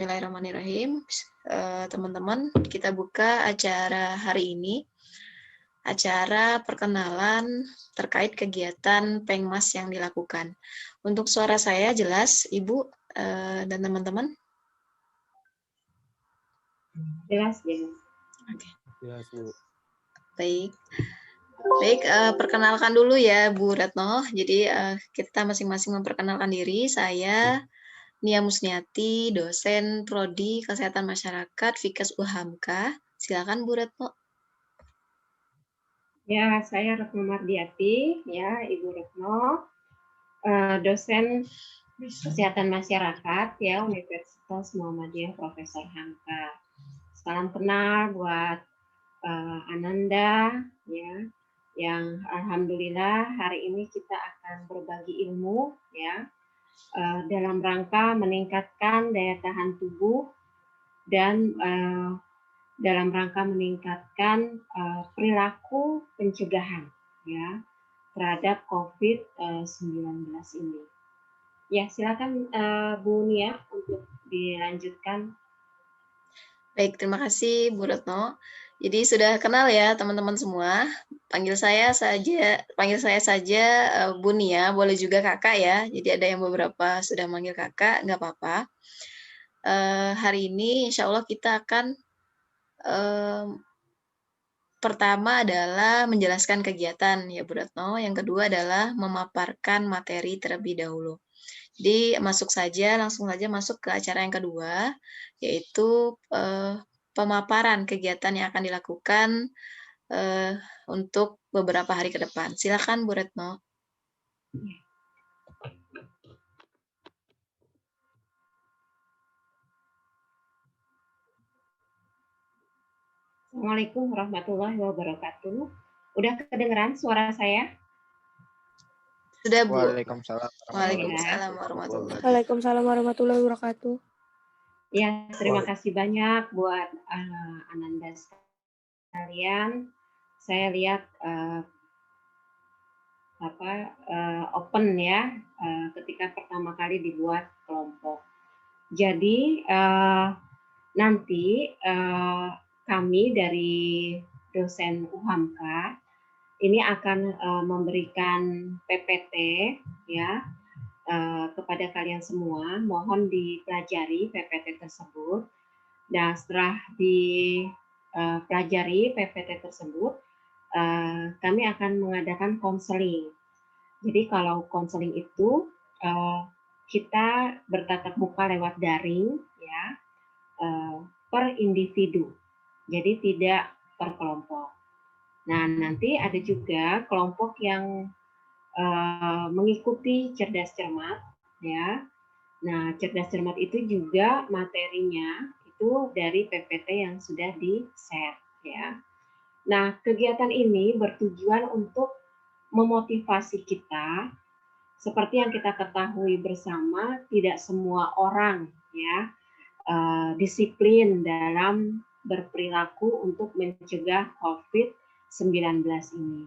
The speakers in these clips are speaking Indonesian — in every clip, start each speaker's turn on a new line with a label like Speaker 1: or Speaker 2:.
Speaker 1: Bismillahirrahmanirrahim. Teman-teman, kita buka acara hari ini. Acara perkenalan terkait kegiatan Pengmas yang dilakukan. Untuk suara saya jelas, Ibu dan teman-teman?
Speaker 2: Jelas.
Speaker 1: Oke.
Speaker 3: Jelas, Bu.
Speaker 1: Baik. Baik, perkenalkan dulu ya Bu Retno. Jadi kita masing-masing memperkenalkan diri. Saya Nia Musniati, dosen Prodi Kesehatan Masyarakat Fikes UHAMKA. Silakan Bu Retno.
Speaker 2: Ya, saya Retno Mardiati, ya Ibu Retno, dosen Kesehatan Masyarakat ya Universitas Muhammadiyah Profesor Hamka. Salam kenal buat Ananda ya, yang alhamdulillah hari ini kita akan berbagi ilmu ya dalam rangka meningkatkan daya tahan tubuh dan dalam rangka meningkatkan perilaku pencegahan ya terhadap COVID-19 ini. Ya, silakan Bu Nia untuk dilanjutkan.
Speaker 1: Baik, terima kasih Bu Retno. Jadi sudah kenal ya teman-teman semua. Panggil saya saja Bu Nia, boleh juga Kakak ya. Jadi ada yang beberapa sudah manggil Kakak, nggak apa-apa. Hari ini insya Allah kita akan pertama adalah menjelaskan kegiatan ya Bu Retno, yang kedua adalah memaparkan materi terlebih dahulu. Jadi langsung saja masuk ke acara yang kedua, yaitu pemaparan kegiatan yang akan dilakukan untuk beberapa hari ke depan. Silakan Bu Retno.
Speaker 2: Assalamualaikum warahmatullahi wabarakatuh. Udah kedengeran suara saya?
Speaker 1: Sudah, Bu.
Speaker 3: Waalaikumsalam.
Speaker 1: Waalaikumsalam
Speaker 4: warahmatullahi wabarakatuh.
Speaker 2: Ya, terima kasih banyak buat Ananda sekalian. Saya lihat open ya ketika pertama kali dibuat kelompok. Jadi nanti kami dari dosen UHAMKA ini akan memberikan PPT ya kepada kalian semua. Mohon dipelajari PPT tersebut. Dan setelah dipelajari PPT tersebut, kami akan mengadakan konseling. Jadi kalau konseling itu kita bertatap muka lewat daring ya per individu. Jadi tidak per kelompok. Nah, nanti ada juga kelompok yang mengikuti cerdas cermat ya. Nah, cerdas cermat itu juga materinya itu dari PPT yang sudah di-share ya. Nah, kegiatan ini bertujuan untuk memotivasi kita. Seperti yang kita ketahui bersama, tidak semua orang ya disiplin dalam berperilaku untuk mencegah COVID-19 ini.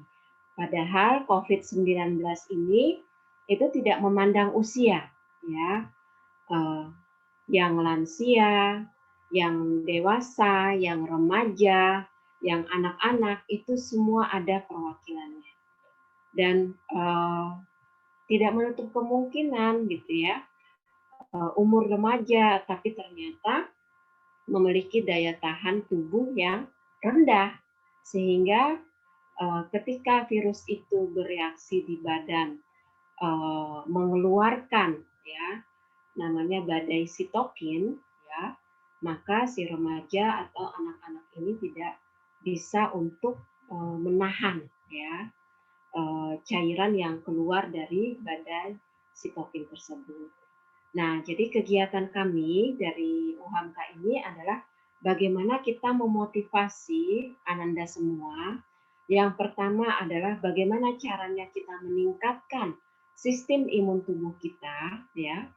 Speaker 2: Padahal COVID-19 ini itu tidak memandang usia, ya, yang lansia, yang dewasa, yang remaja, yang anak-anak itu semua ada perwakilannya. Dan tidak menutup kemungkinan gitu ya, umur remaja tapi ternyata memiliki daya tahan tubuh yang rendah sehingga ketika virus itu bereaksi di badan mengeluarkan ya namanya badai sitokin ya, maka si remaja atau anak-anak ini tidak bisa untuk menahan ya cairan yang keluar dari badai sitokin tersebut. Nah, jadi kegiatan kami dari UHAMKA ini adalah bagaimana kita memotivasi Ananda semua. Yang pertama adalah bagaimana caranya kita meningkatkan sistem imun tubuh kita, ya.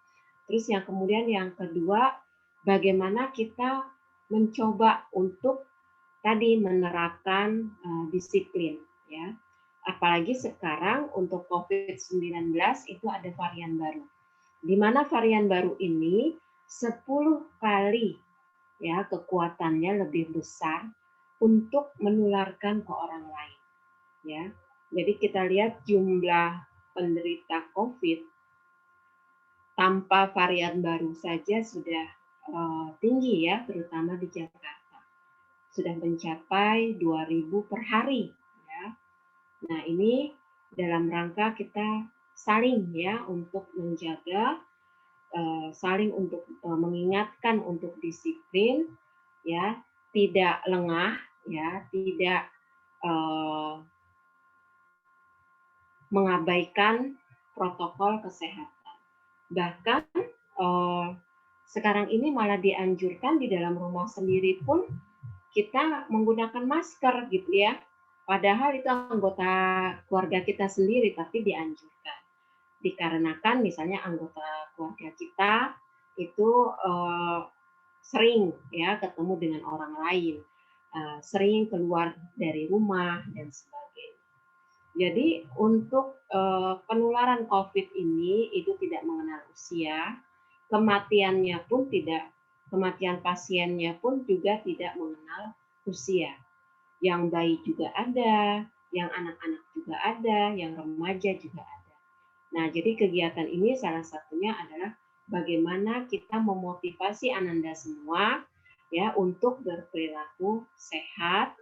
Speaker 2: Terus kemudian yang kedua, bagaimana kita mencoba untuk tadi menerapkan disiplin, ya. Apalagi sekarang untuk COVID-19 itu ada varian baru. Di mana varian baru ini 10 kali ya kekuatannya lebih besar untuk menularkan ke orang lain ya. Jadi kita lihat jumlah penderita COVID tanpa varian baru saja sudah tinggi ya, terutama di Jakarta. Sudah mencapai 2.000 per hari ya. Nah, ini dalam rangka kita saling ya untuk menjaga, saling untuk mengingatkan untuk disiplin ya, tidak lengah ya, tidak mengabaikan protokol kesehatan. Bahkan sekarang ini malah dianjurkan di dalam rumah sendiri pun kita menggunakan masker gitu ya. Padahal itu anggota keluarga kita sendiri, tapi dianjurkan. Dikarenakan misalnya anggota keluarga kita itu sering ya ketemu dengan orang lain, sering keluar dari rumah dan sebagainya. Jadi untuk penularan COVID ini itu tidak mengenal usia, kematian pasiennya pun juga tidak mengenal usia. Yang bayi juga ada, yang anak-anak juga ada, yang remaja juga ada. Nah, jadi kegiatan ini salah satunya adalah bagaimana kita memotivasi Ananda semua ya untuk berperilaku sehat,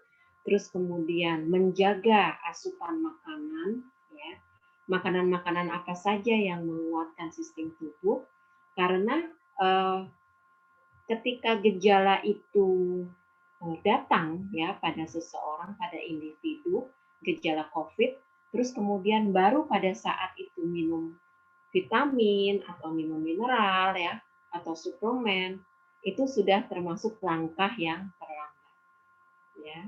Speaker 2: terus kemudian menjaga asupan makanan ya. Makanan-makanan apa saja yang menguatkan sistem tubuh karena ketika gejala itu datang ya pada seseorang, pada individu, gejala COVID, terus kemudian baru pada saat itu minum vitamin atau minum mineral ya atau suplemen, itu sudah termasuk langkah yang terlambat ya.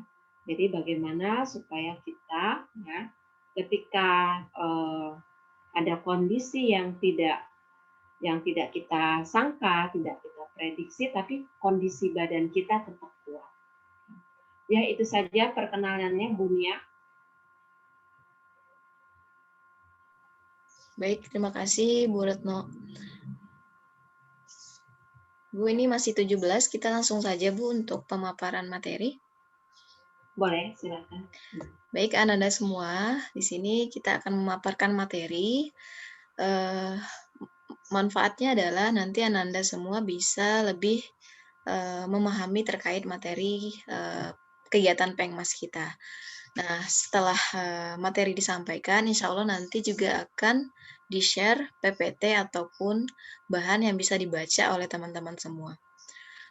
Speaker 2: Jadi bagaimana supaya kita ya ketika ada kondisi yang tidak kita sangka, tidak kita prediksi, tapi kondisi badan kita tetap kuat. Ya, itu saja perkenalannya, Bu Nia.
Speaker 1: Baik, terima kasih Bu Retno. Bu, ini masih 17, kita langsung saja Bu untuk pemaparan materi.
Speaker 2: Boleh, silakan.
Speaker 1: Baik, Ananda semua, di sini kita akan memaparkan materi. Manfaatnya adalah nanti Ananda semua bisa lebih memahami terkait materi kegiatan Pengmas kita. Nah, setelah materi disampaikan, insya Allah nanti juga akan di-share PPT ataupun bahan yang bisa dibaca oleh teman-teman semua.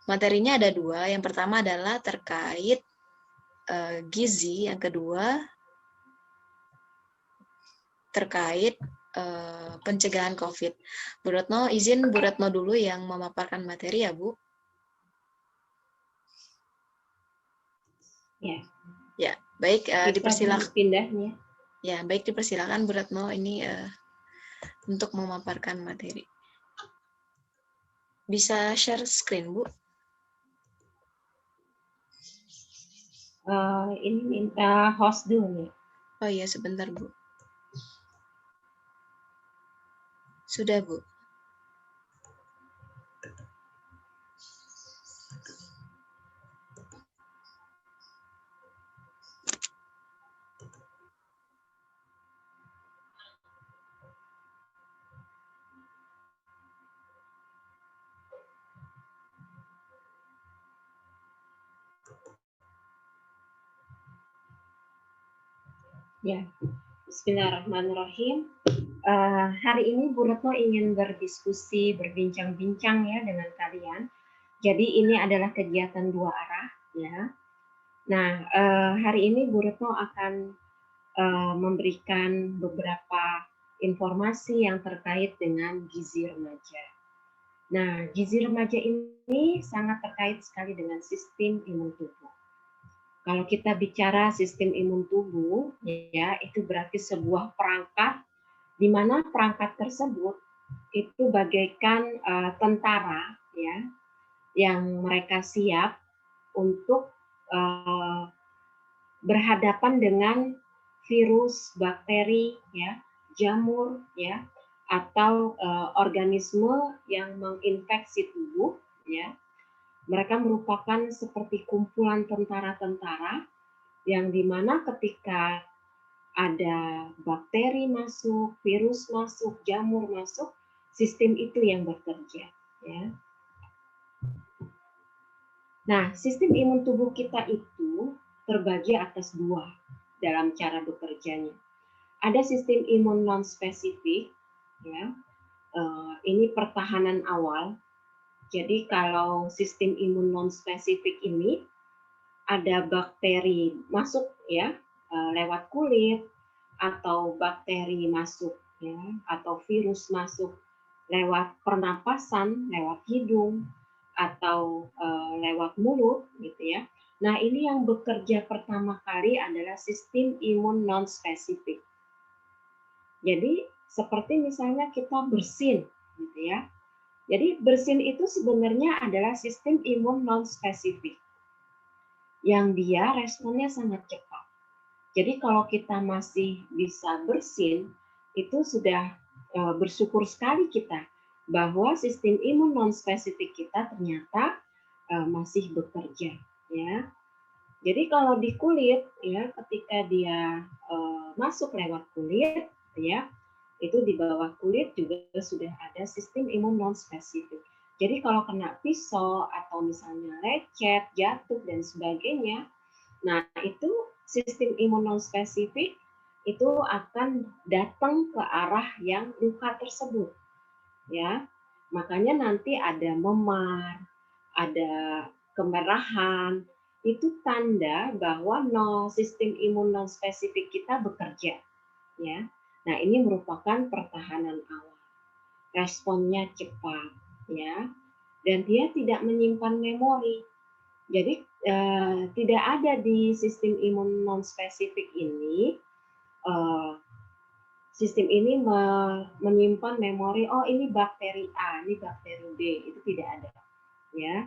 Speaker 1: Materinya ada 2, yang pertama adalah terkait gizi, yang kedua terkait pencegahan COVID. Bu Retno, izin Bu Retno dulu yang memaparkan materi ya, Bu.
Speaker 2: Ya.
Speaker 1: Ya, baik, dipersilakan.
Speaker 2: Pindahnya.
Speaker 1: Ya, baik, dipersilakan Bu Retno ini untuk memaparkan materi. Bisa share screen, Bu?
Speaker 2: Ini minta host dulu nih.
Speaker 1: Oh iya, sebentar, Bu. Sudah, Bu.
Speaker 2: Ya, Bismillahirrahmanirrahim. Hari ini Bu Retno ingin berdiskusi, berbincang-bincang ya dengan kalian. Jadi ini adalah kegiatan 2 arah ya. Nah, hari ini Bu Retno akan memberikan beberapa informasi yang terkait dengan gizi remaja. Nah, gizi remaja ini sangat terkait sekali dengan sistem imun tubuh. Kalau kita bicara sistem imun tubuh, ya itu berarti sebuah perangkat di mana perangkat tersebut itu bagaikan tentara, ya, yang mereka siap untuk berhadapan dengan virus, bakteri, ya, jamur, ya, atau organisme yang menginfeksi tubuh, ya. Mereka merupakan seperti kumpulan tentara-tentara yang dimana ketika ada bakteri masuk, virus masuk, jamur masuk, sistem itu yang bekerja, ya. Nah, sistem imun tubuh kita itu terbagi atas dua dalam cara bekerjanya. Ada sistem imun non spesifik, ya. Ini pertahanan awal. Jadi kalau sistem imun non spesifik ini ada bakteri masuk, ya, lewat kulit, atau bakteri masuk, ya, atau virus masuk lewat pernapasan, lewat hidung, atau lewat mulut, gitu ya. Nah, ini yang bekerja pertama kali adalah sistem imun non spesifik. Jadi seperti misalnya kita bersin, gitu ya. Jadi bersin itu sebenarnya adalah sistem imun non spesifik yang dia responnya sangat cepat. Jadi kalau kita masih bisa bersin, itu sudah bersyukur sekali kita bahwa sistem imun non spesifik kita ternyata masih bekerja, ya. Jadi kalau di kulit, ya, ketika dia masuk lewat kulit, ya, itu di bawah kulit juga sudah ada sistem imun non spesifik. Jadi kalau kena pisau atau misalnya lecet, jatuh dan sebagainya, nah itu sistem imun non spesifik itu akan datang ke arah yang luka tersebut, ya. Makanya nanti ada memar, ada kemerahan, itu tanda bahwa sistem imun non spesifik kita bekerja, ya. Nah, ini merupakan pertahanan awal. Responnya cepat, ya. Dan dia tidak menyimpan memori. Jadi tidak ada di sistem imun non spesifik ini sistem ini menyimpan memori, oh ini bakteri A, ini bakteri B, itu tidak ada, ya.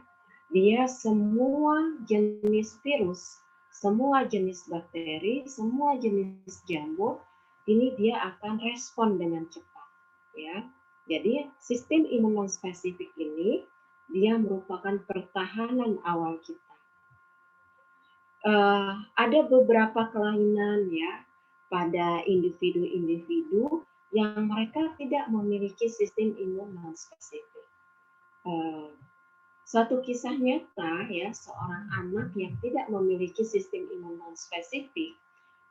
Speaker 2: Dia semua jenis virus, semua jenis bakteri, semua jenis jamur, ini dia akan respon dengan cepat, ya. Jadi sistem imun non spesifik ini dia merupakan pertahanan awal kita. Ada beberapa kelainan, ya, pada individu-individu yang mereka tidak memiliki sistem imun non spesifik. Suatu kisah nyata, ya, seorang anak yang tidak memiliki sistem imun non spesifik,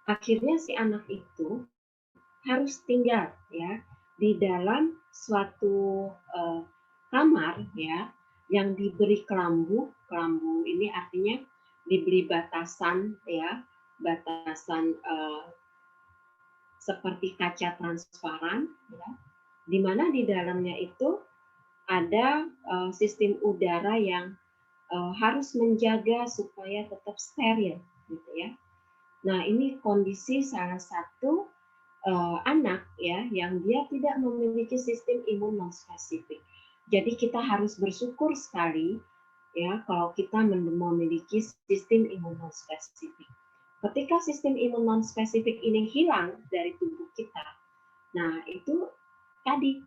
Speaker 2: akhirnya si anak itu harus tinggal, ya, di dalam suatu kamar, ya, yang diberi kelambu. Kelambu ini artinya diberi batasan, ya, batasan seperti kaca transparan, ya, di mana di dalamnya itu ada sistem udara yang harus menjaga supaya tetap steril, gitu ya. Nah, ini kondisi salah satu anak, ya, yang dia tidak memiliki sistem imun non spesifik. Jadi kita harus bersyukur sekali, ya, kalau kita memiliki sistem imun non spesifik. Ketika sistem imun non spesifik ini hilang dari tubuh kita, nah itu tadi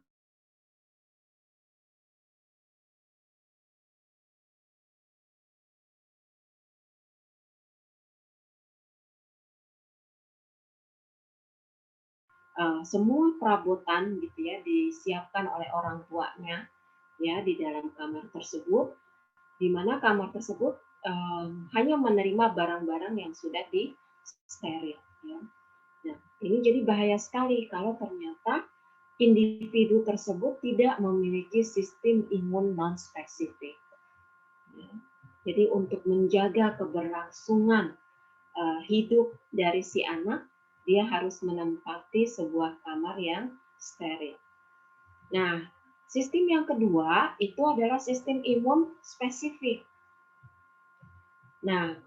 Speaker 2: semua perabotan, gitu ya, disiapkan oleh orang tuanya, ya, di dalam kamar tersebut, di mana kamar tersebut hanya menerima barang-barang yang sudah di steril, ya. Nah, ini jadi bahaya sekali kalau ternyata individu tersebut tidak memiliki sistem imun non spesifik, ya. Jadi untuk menjaga keberlangsungan hidup dari si anak, dia harus menempati sebuah kamar yang steril. Nah, sistem yang kedua itu adalah sistem imun spesifik. Nah,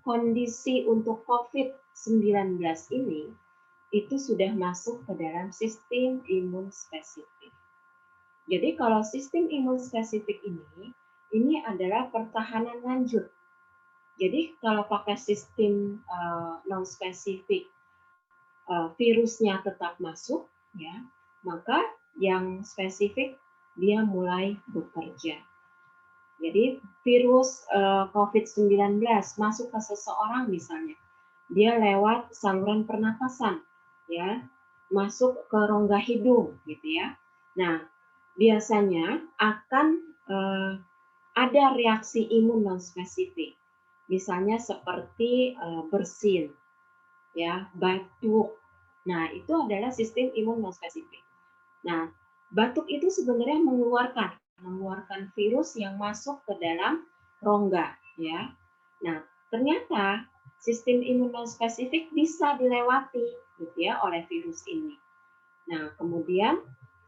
Speaker 2: kondisi untuk COVID-19 ini itu sudah masuk ke dalam sistem imun spesifik. Jadi kalau sistem imun spesifik ini adalah pertahanan lanjut. Jadi kalau pakai sistem non spesifik, virusnya tetap masuk, ya, maka yang spesifik dia mulai bekerja. Jadi virus COVID-19 masuk ke seseorang misalnya, dia lewat saluran pernapasan, ya, masuk ke rongga hidung, gitu ya. Nah, biasanya akan ada reaksi imun non spesifik, misalnya seperti bersin, ya, batuk. Nah, itu adalah sistem imun non spesifik. Nah, batuk itu sebenarnya mengeluarkan virus yang masuk ke dalam rongga, ya. Nah, ternyata sistem imun non spesifik bisa dilewati, gitu ya, oleh virus ini. Nah, kemudian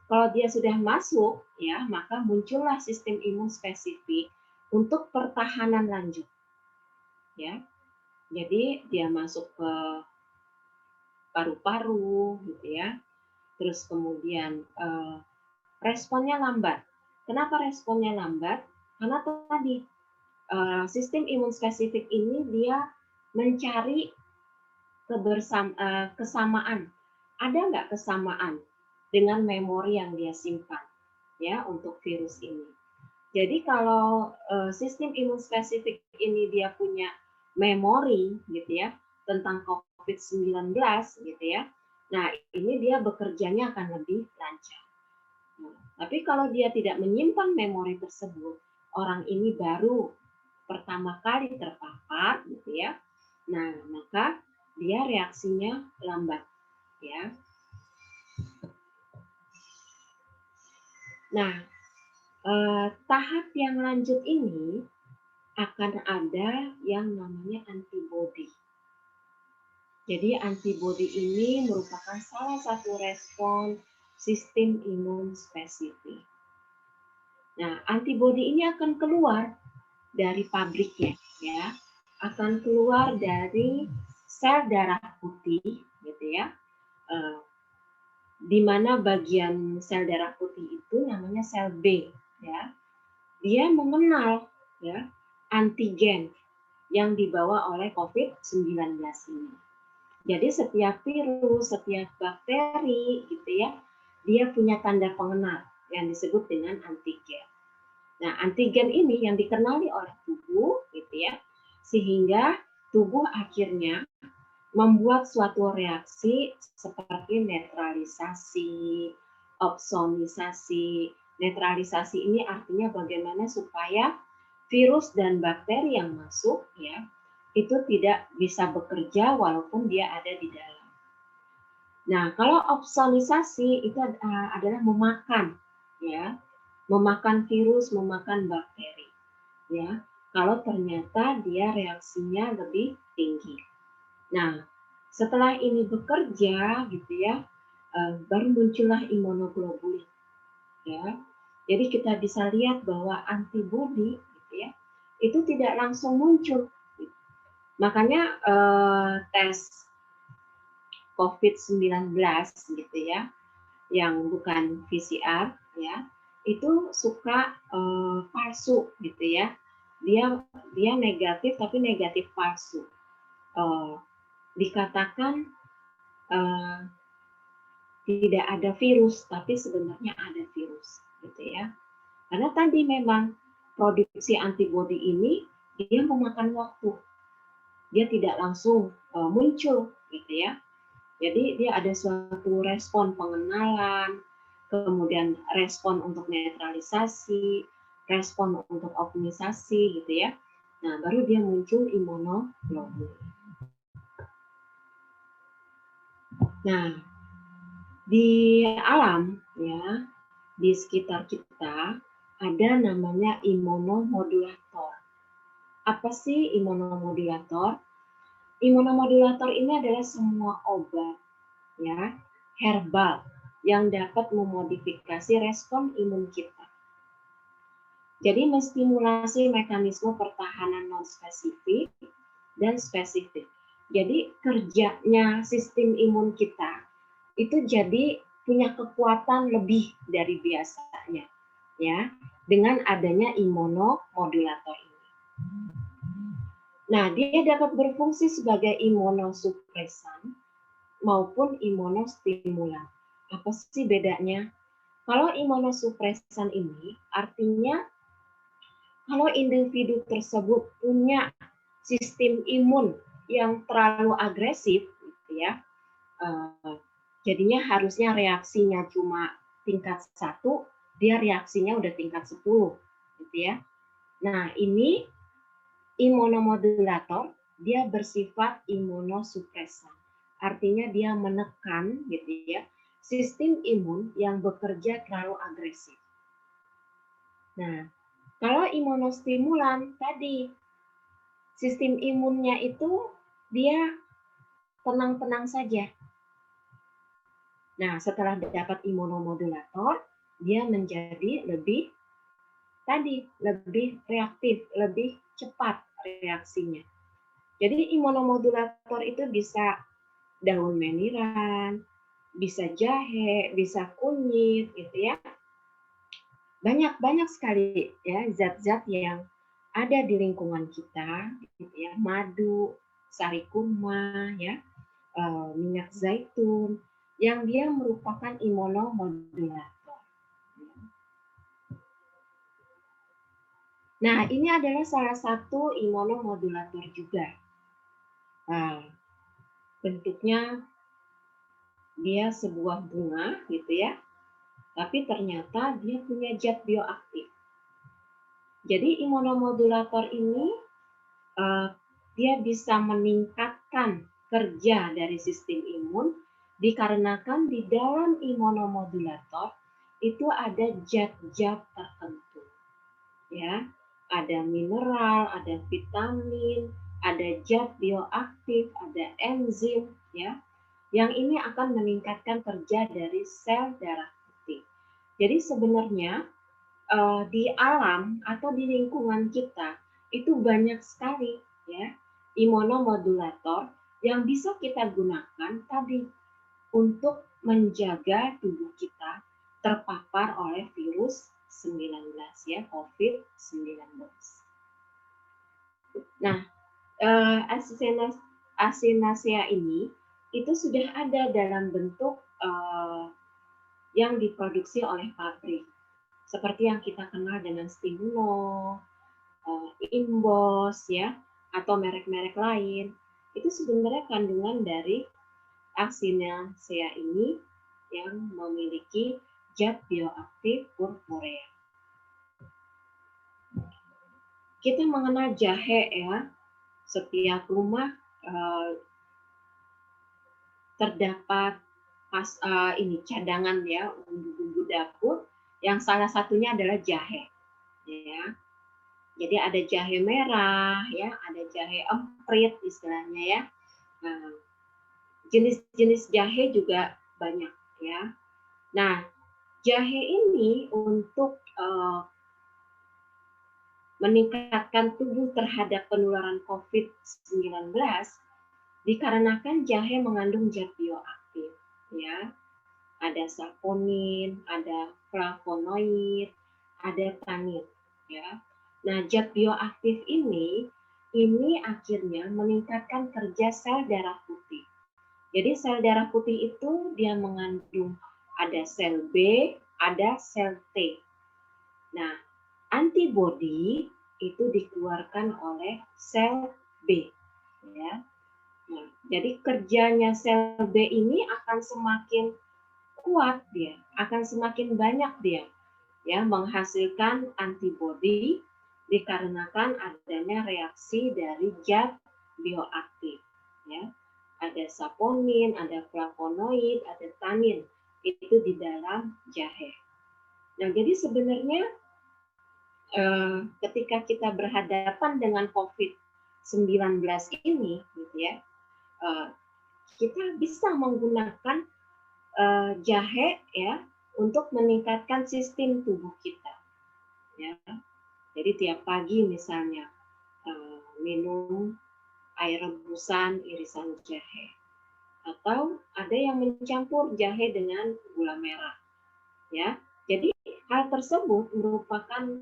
Speaker 2: kalau dia sudah masuk, ya, maka muncullah sistem imun spesifik untuk pertahanan lanjut, ya. Jadi dia masuk ke paru-paru, gitu ya. Terus kemudian responnya lambat. Kenapa responnya lambat? Karena tadi sistem imun spesifik ini dia mencari kesamaan. Ada nggak kesamaan dengan memori yang dia simpan, ya, untuk virus ini? Jadi kalau sistem imun spesifik ini dia punya memori, gitu ya, tentang COVID-19, gitu ya. Nah, ini dia bekerjanya akan lebih lancar. Nah, tapi kalau dia tidak menyimpan memori tersebut, orang ini baru pertama kali terpapar, gitu ya. Nah, maka dia reaksinya lambat, ya. Nah, tahap yang lanjut ini akan ada yang namanya antibodi. Jadi antibodi ini merupakan salah satu respon sistem imun spesifik. Nah, antibodi ini akan keluar dari pabriknya, ya, akan keluar dari sel darah putih, gitu ya, di mana bagian sel darah putih itu namanya sel B, ya. Dia mengenal, ya, antigen yang dibawa oleh COVID-19 ini. Jadi setiap virus, setiap bakteri, gitu ya, dia punya tanda pengenal yang disebut dengan antigen. Nah, antigen ini yang dikenali oleh tubuh, gitu ya, sehingga tubuh akhirnya membuat suatu reaksi seperti netralisasi, opsonisasi. Netralisasi ini artinya bagaimana supaya virus dan bakteri yang masuk, ya, itu tidak bisa bekerja walaupun dia ada di dalam. Nah, kalau opsonisasi itu adalah memakan, ya, memakan virus, memakan bakteri, ya. Kalau ternyata dia reaksinya lebih tinggi. Nah, setelah ini bekerja, gitu ya, baru muncullah imunoglobulin, ya. Jadi kita bisa lihat bahwa antibodi, gitu ya, itu tidak langsung muncul. Makanya tes COVID-19, gitu ya, yang bukan PCR, ya, itu suka palsu, gitu ya. Dia negatif tapi negatif palsu. Dikatakan tidak ada virus, tapi sebenarnya ada virus, gitu ya. Karena tadi memang produksi antibodi ini dia memakan waktu, dia tidak langsung muncul, gitu ya. Jadi dia ada suatu respon pengenalan, kemudian respon untuk netralisasi, respon untuk optimisasi, gitu ya. Nah, baru dia muncul imunoglobulin. Nah, di alam, ya, di sekitar kita ada namanya imunomodulator. Apa sih imunomodulator? Imunomodulator ini adalah semua obat, ya, herbal yang dapat memodifikasi respon imun kita. Jadi menstimulasi mekanisme pertahanan non spesifik dan spesifik. Jadi kerjanya sistem imun kita itu jadi punya kekuatan lebih dari biasanya, ya, dengan adanya imunomodulator ini. Nah, dia dapat berfungsi sebagai imunosupresan maupun imunostimulan. Apa sih bedanya? Kalau imunosupresan ini artinya kalau individu tersebut punya sistem imun yang terlalu agresif, gitu ya, jadinya harusnya reaksinya cuma tingkat 1, dia reaksinya udah tingkat 10, gitu ya. Nah, ini imunomodulator, dia bersifat imunosupresan. Artinya dia menekan, gitu ya, sistem imun yang bekerja terlalu agresif. Nah, kalau imunostimulan tadi, sistem imunnya itu dia tenang-tenang saja. Nah, setelah dapat imunomodulator, dia menjadi lebih reaktif, lebih cepat reaksinya. Jadi imunomodulator itu bisa daun meniran, bisa jahe, bisa kunyit, gitu ya. Banyak sekali ya zat-zat yang ada di lingkungan kita, gitu ya. Madu, sari kurma, ya, minyak zaitun, yang dia merupakan imunomodulator. Nah, ini adalah salah satu imunomodulator juga. Nah, bentuknya dia sebuah bunga, gitu ya, tapi ternyata dia punya zat bioaktif. Jadi imunomodulator ini dia bisa meningkatkan kerja dari sistem imun dikarenakan di dalam imunomodulator itu ada zat-zat tertentu, ya, ada mineral, ada vitamin, ada zat bioaktif, ada enzim, ya, yang ini akan meningkatkan kerja dari sel darah putih. Jadi sebenarnya di alam atau di lingkungan kita itu banyak sekali ya imunomodulator yang bisa kita gunakan tadi untuk menjaga tubuh kita terpapar oleh virus 19 ya, COVID-19. Nah, Echinacea ini itu sudah ada dalam bentuk yang diproduksi oleh pabrik. Seperti yang kita kenal dengan Stimulo, Imbos, ya, atau merek-merek lain. Itu sebenarnya kandungan dari Echinacea ini yang memiliki zat bioaktif purpurea. Kita mengenal jahe ya, setiap rumah terdapat ini cadangan ya bumbu-bumbu dapur yang salah satunya adalah jahe ya. Jadi ada jahe merah ya, ada jahe emprit istilahnya ya. Nah, jenis-jenis jahe juga banyak ya. Nah, jahe ini untuk meningkatkan tubuh terhadap penularan COVID-19 dikarenakan jahe mengandung zat bioaktif ya. Ada saponin, ada flavonoid, ada tannin ya. Nah, zat bioaktif ini akhirnya meningkatkan kerja sel darah putih. Jadi sel darah putih itu dia mengandung ada sel B, ada sel T. Nah, antibodi itu dikeluarkan oleh sel B ya. Nah, jadi kerjanya sel B ini akan semakin kuat dia, akan semakin banyak dia ya menghasilkan antibodi dikarenakan adanya reaksi dari zat bioaktif ya. Ada saponin, ada flavonoid, ada tannin itu di dalam jahe. Nah, jadi sebenarnya ketika kita berhadapan dengan COVID-19 ini, gitu ya, kita bisa menggunakan jahe ya untuk meningkatkan sistem tubuh kita. Ya, jadi tiap pagi misalnya minum air rebusan irisan jahe, atau ada yang mencampur jahe dengan gula merah. Ya, jadi hal tersebut merupakan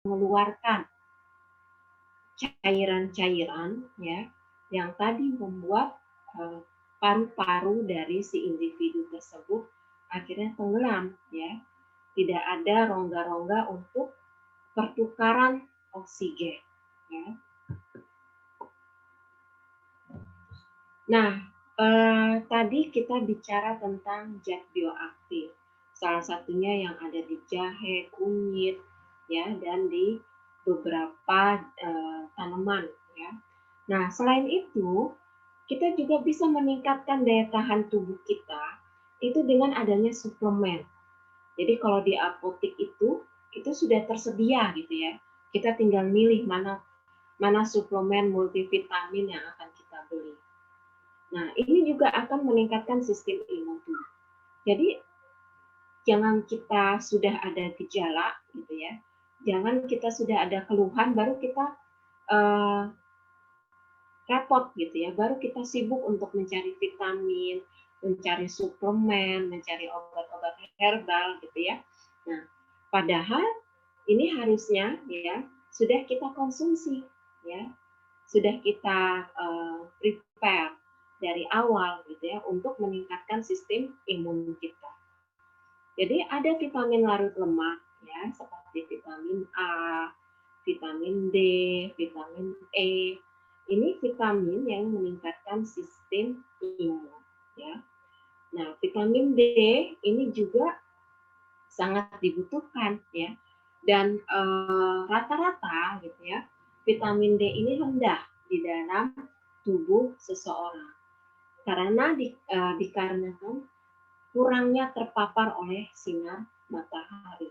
Speaker 2: mengeluarkan cairan-cairan ya yang tadi membuat paru-paru dari si individu tersebut akhirnya tenggelam ya. Tidak ada rongga-rongga untuk pertukaran oksigen ya. Nah, tadi kita bicara tentang zat bioaktif. Salah satunya yang ada di jahe, kunyit, ya, dan di beberapa tanaman, ya. Nah, selain itu, kita juga bisa meningkatkan daya tahan tubuh kita itu dengan adanya suplemen. Jadi kalau di apotek itu sudah tersedia gitu ya. Kita tinggal milih mana suplemen multivitamin yang akan kita beli. Nah, ini juga akan meningkatkan sistem imun tubuh. Jadi, jangan kita sudah ada gejala, gitu ya. Jangan kita sudah ada keluhan, baru kita repot, gitu ya. Baru kita sibuk untuk mencari vitamin, mencari suplemen, mencari obat-obat herbal, gitu ya. Nah, padahal ini harusnya, ya, sudah kita konsumsi, ya, sudah kita prepare dari awal gitu ya untuk meningkatkan sistem imun kita. Jadi ada vitamin larut lemak ya seperti vitamin A, vitamin D, vitamin E. Ini vitamin yang meningkatkan sistem imun ya. Nah, vitamin D ini juga sangat dibutuhkan ya. Dan rata-rata gitu ya, vitamin D ini rendah di dalam tubuh seseorang karena dikarenakan kurangnya terpapar oleh sinar matahari.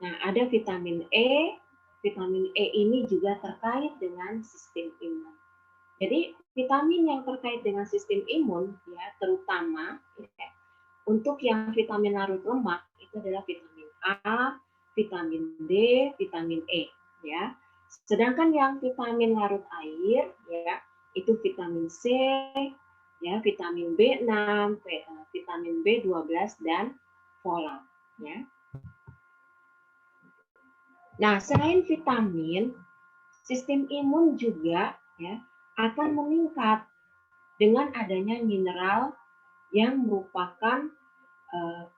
Speaker 2: Nah, ada vitamin E. Vitamin E ini juga terkait dengan sistem imun. Jadi, vitamin yang terkait dengan sistem imun, ya, terutama ya, untuk yang vitamin larut lemak itu adalah vitamin A, vitamin D, vitamin E, ya. Sedangkan yang vitamin larut air, ya, itu vitamin C, ya, vitamin B6, vitamin B12 dan folat, ya. Nah, selain vitamin, sistem imun juga ya akan meningkat dengan adanya mineral yang merupakan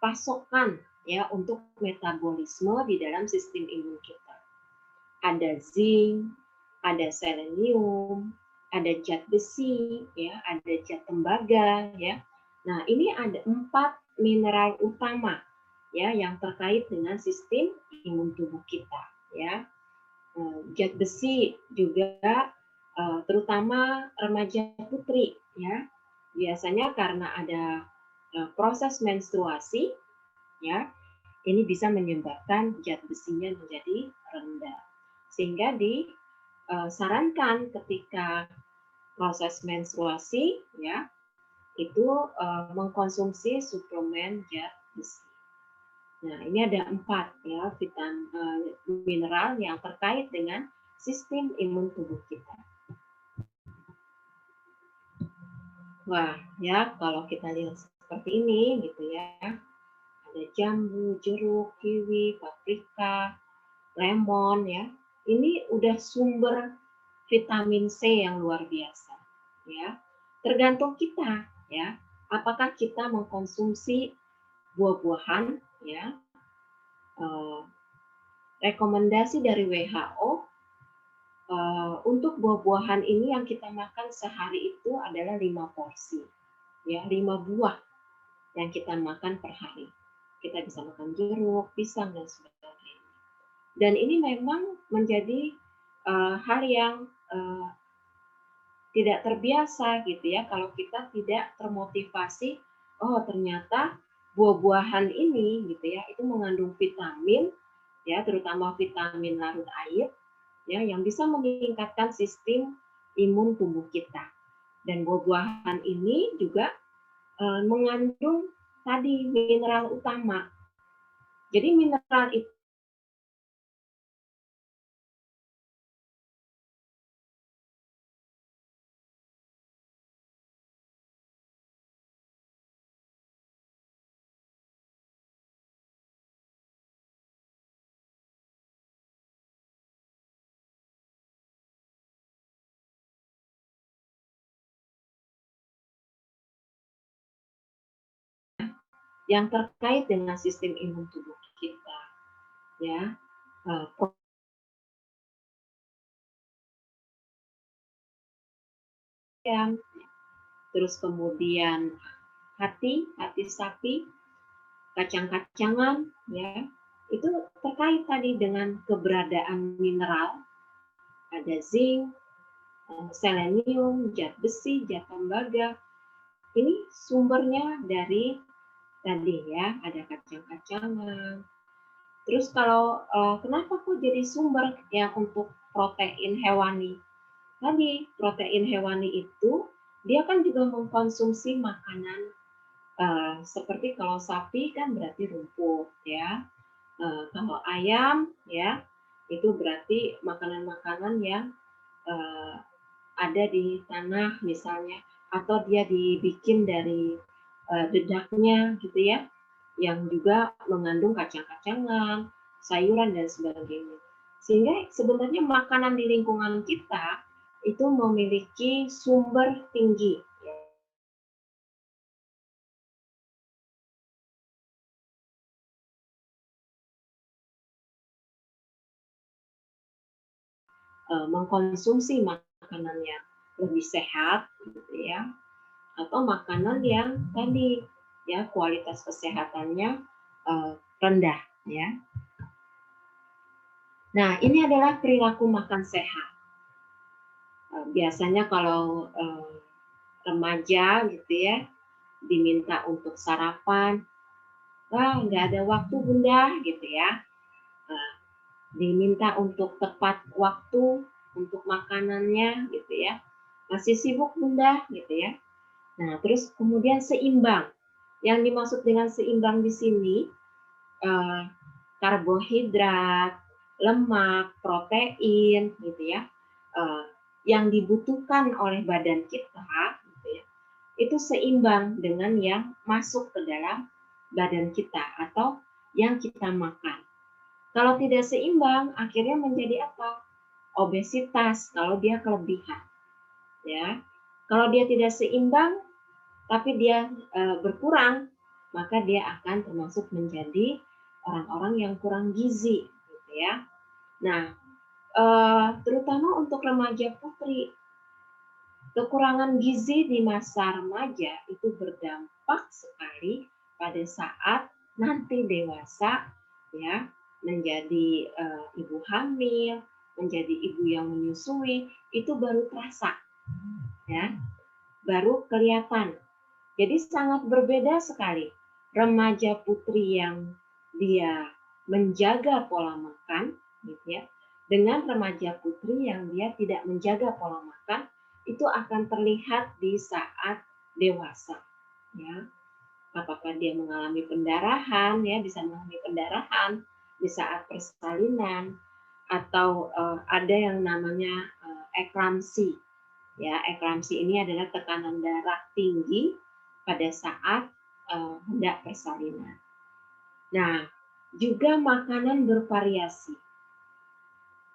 Speaker 2: pasokan ya untuk metabolisme di dalam sistem imun kita. Ada zinc, ada selenium, ada zat besi, ya, ada zat tembaga, ya. Nah, ini ada 4 mineral utama ya yang terkait dengan sistem imun tubuh kita, ya. Zat besi juga terutama remaja putri, ya. Biasanya karena ada proses menstruasi, ya, ini bisa menyebabkan zat besinya menjadi rendah. Sehingga disarankan ketika proses menstruasi, ya, itu mengkonsumsi suplemen zat besi. Nah, ini ada 4 ya mineral yang terkait dengan sistem imun tubuh kita. Wah, ya kalau kita lihat seperti ini gitu ya, ada jambu, jeruk, kiwi, paprika, lemon ya. Ini udah sumber vitamin C yang luar biasa ya. Tergantung kita ya, apakah kita mengkonsumsi buah-buahan ya. Rekomendasi dari WHO untuk buah-buahan ini yang kita makan sehari itu adalah 5 porsi ya, 5 buah yang kita makan per hari. Kita bisa makan jeruk, pisang dan sebagainya. Dan ini memang menjadi hal yang tidak terbiasa gitu ya kalau kita tidak termotivasi, oh ternyata buah-buahan ini gitu ya itu mengandung vitamin ya terutama vitamin larut air ya yang bisa meningkatkan sistem imun tubuh kita. Dan buah-buahan ini juga mengandung tadi mineral utama. Jadi mineral itu yang terkait dengan sistem imun tubuh kita, ya. Terus kemudian hati sapi, kacang-kacangan, ya, itu terkait tadi dengan keberadaan mineral, ada zinc, selenium, zat besi, zat tembaga. Ini sumbernya dari tadi ya, ada kacang-kacangan. Terus kalau kenapa kok jadi sumber ya untuk protein hewani? Tadi protein hewani itu dia kan juga mengkonsumsi makanan seperti kalau sapi kan berarti rumput ya. Kalau ayam ya itu berarti makanan-makanan yang eh, ada di tanah misalnya, atau dia dibikin dari dedaknya gitu ya, yang juga mengandung kacang-kacangan, sayuran dan sebagainya. Sehingga sebenarnya makanan di lingkungan kita itu memiliki sumber tinggi mengkonsumsi makanan yang lebih sehat gitu ya, atau makanan yang tadi ya kualitas kesehatannya rendah ya. Nah, ini adalah perilaku makan sehat. Biasanya kalau remaja gitu ya diminta untuk sarapan, wah nggak ada waktu bunda gitu ya. Diminta untuk tepat waktu untuk makanannya gitu ya. Masih sibuk bunda gitu ya. Nah, terus kemudian seimbang. Yang dimaksud dengan seimbang di sini eh, karbohidrat, lemak, protein gitu ya. eh, yang dibutuhkan oleh badan kita gitu ya, itu seimbang dengan yang masuk ke dalam badan kita atau yang kita makan. Kalau tidak seimbang, akhirnya menjadi apa? Obesitas kalau dia kelebihan, ya. Kalau dia tidak seimbang, tapi dia berkurang, maka dia akan termasuk menjadi orang-orang yang kurang gizi, gitu ya. Nah, terutama untuk remaja putri, kekurangan gizi di masa remaja itu berdampak sekali pada saat nanti dewasa ya, menjadi ibu hamil, menjadi ibu yang menyusui, itu baru terasa ya, baru kelihatan. Jadi sangat berbeda sekali remaja putri yang dia menjaga pola makan gitu ya, dengan remaja putri yang dia tidak menjaga pola makan, itu akan terlihat di saat dewasa ya. Apakah dia mengalami pendarahan ya, bisa mengalami pendarahan di saat persalinan, atau ada yang namanya eklamsi ya. Eklamsi ini adalah tekanan darah tinggi pada saat hendak persalinan. Nah, juga makanan bervariasi.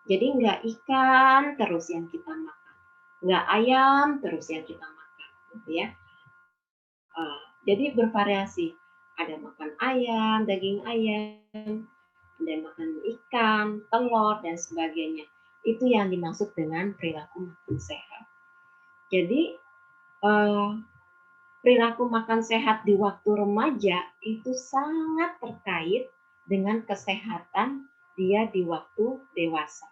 Speaker 2: Jadi nggak ikan terus yang kita makan, nggak ayam terus yang kita makan, gitu ya. Jadi bervariasi. Ada makan ayam, daging ayam, ada makan ikan, telur dan sebagainya. Itu yang dimaksud dengan perilaku makan sehat. Jadi perilaku makan sehat di waktu remaja itu sangat terkait dengan kesehatan dia di waktu dewasa.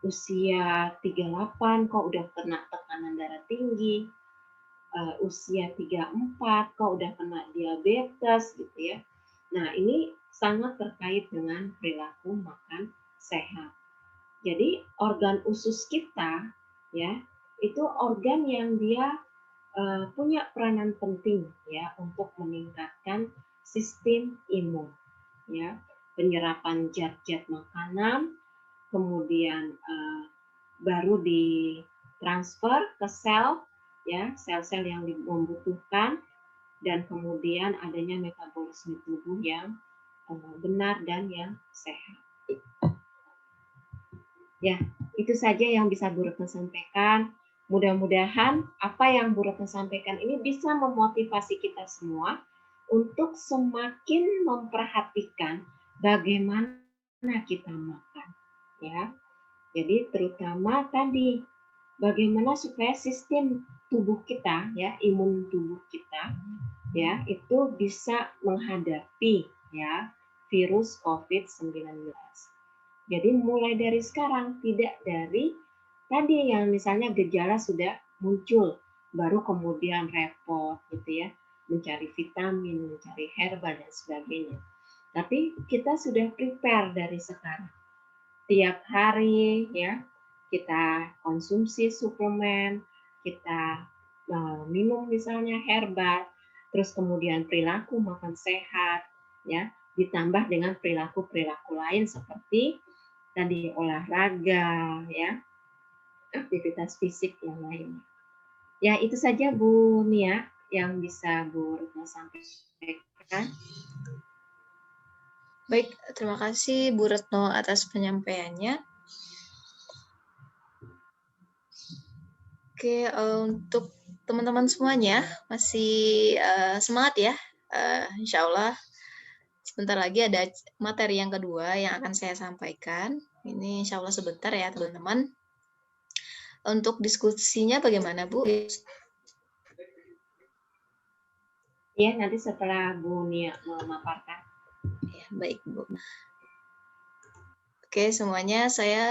Speaker 2: Usia 38 kok udah kena tekanan darah tinggi, usia 34 kok udah kena diabetes gitu ya. Nah, ini sangat terkait dengan perilaku makan sehat. Jadi organ usus kita ya, itu organ yang dia punya peranan penting ya untuk meningkatkan sistem imun ya, penyerapan zat-zat makanan, kemudian baru ditransfer ke sel ya, sel-sel yang membutuhkan, dan kemudian adanya metabolisme tubuh yang benar dan yang sehat. Ya, itu saja yang bisa Bu Retno sampaikan. Mudah-mudahan apa yang Bu Retno sampaikan ini bisa memotivasi kita semua untuk semakin memperhatikan bagaimana kita makan, ya. Jadi terutama tadi bagaimana supaya sistem tubuh kita, ya, imun tubuh kita, ya, itu bisa menghadapi, ya, virus COVID-19. Jadi mulai dari sekarang, tidak dari tadi yang misalnya gejala sudah muncul, baru kemudian repot gitu ya, mencari vitamin, mencari herbal dan sebagainya. Tapi kita sudah prepare dari sekarang. Tiap hari ya, kita konsumsi suplemen, kita minum misalnya herbal, terus kemudian perilaku makan sehat, ya, ditambah dengan perilaku-perilaku lain seperti tadi olahraga, ya, aktivitas fisik yang lainnya. Ya, itu saja Bu Nia yang bisa Bu Retno sampaikan.
Speaker 1: Baik, terima kasih Bu Retno atas penyampaiannya. Oke, untuk teman-teman semuanya masih semangat ya. Insya Allah sebentar lagi ada materi yang kedua yang akan saya sampaikan. Ini insya Allah sebentar ya teman-teman. Untuk diskusinya bagaimana Bu?
Speaker 2: Ya, nanti setelah Bu Nia memaparkan.
Speaker 1: Ya, baik Bu. Oke, semuanya saya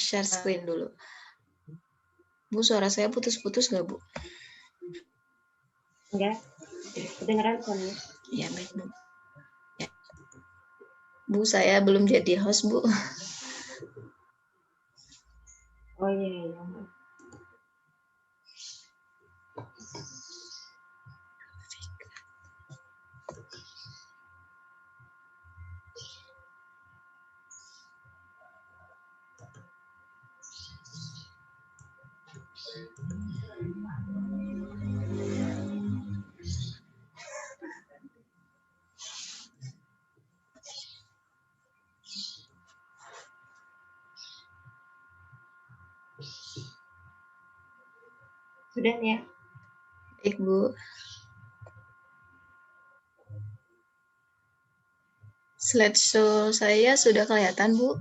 Speaker 1: share screen dulu. Bu, suara saya putus-putus nggak Bu?
Speaker 2: Enggak, kedengeran kok nih.
Speaker 1: Ya, baik Bu. Ya. Bu, saya belum jadi host Bu.
Speaker 2: Oh iya, iya. Sudah ya?
Speaker 1: Baik Bu. Slideshow saya sudah kelihatan Bu.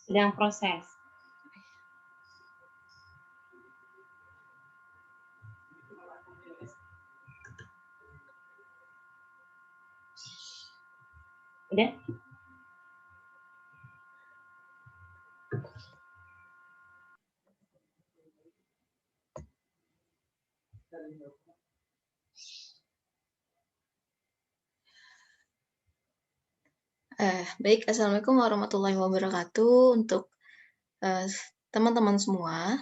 Speaker 2: Sedang proses. Udah?
Speaker 1: Baik, Assalamualaikum warahmatullahi wabarakatuh. Untuk teman-teman semua,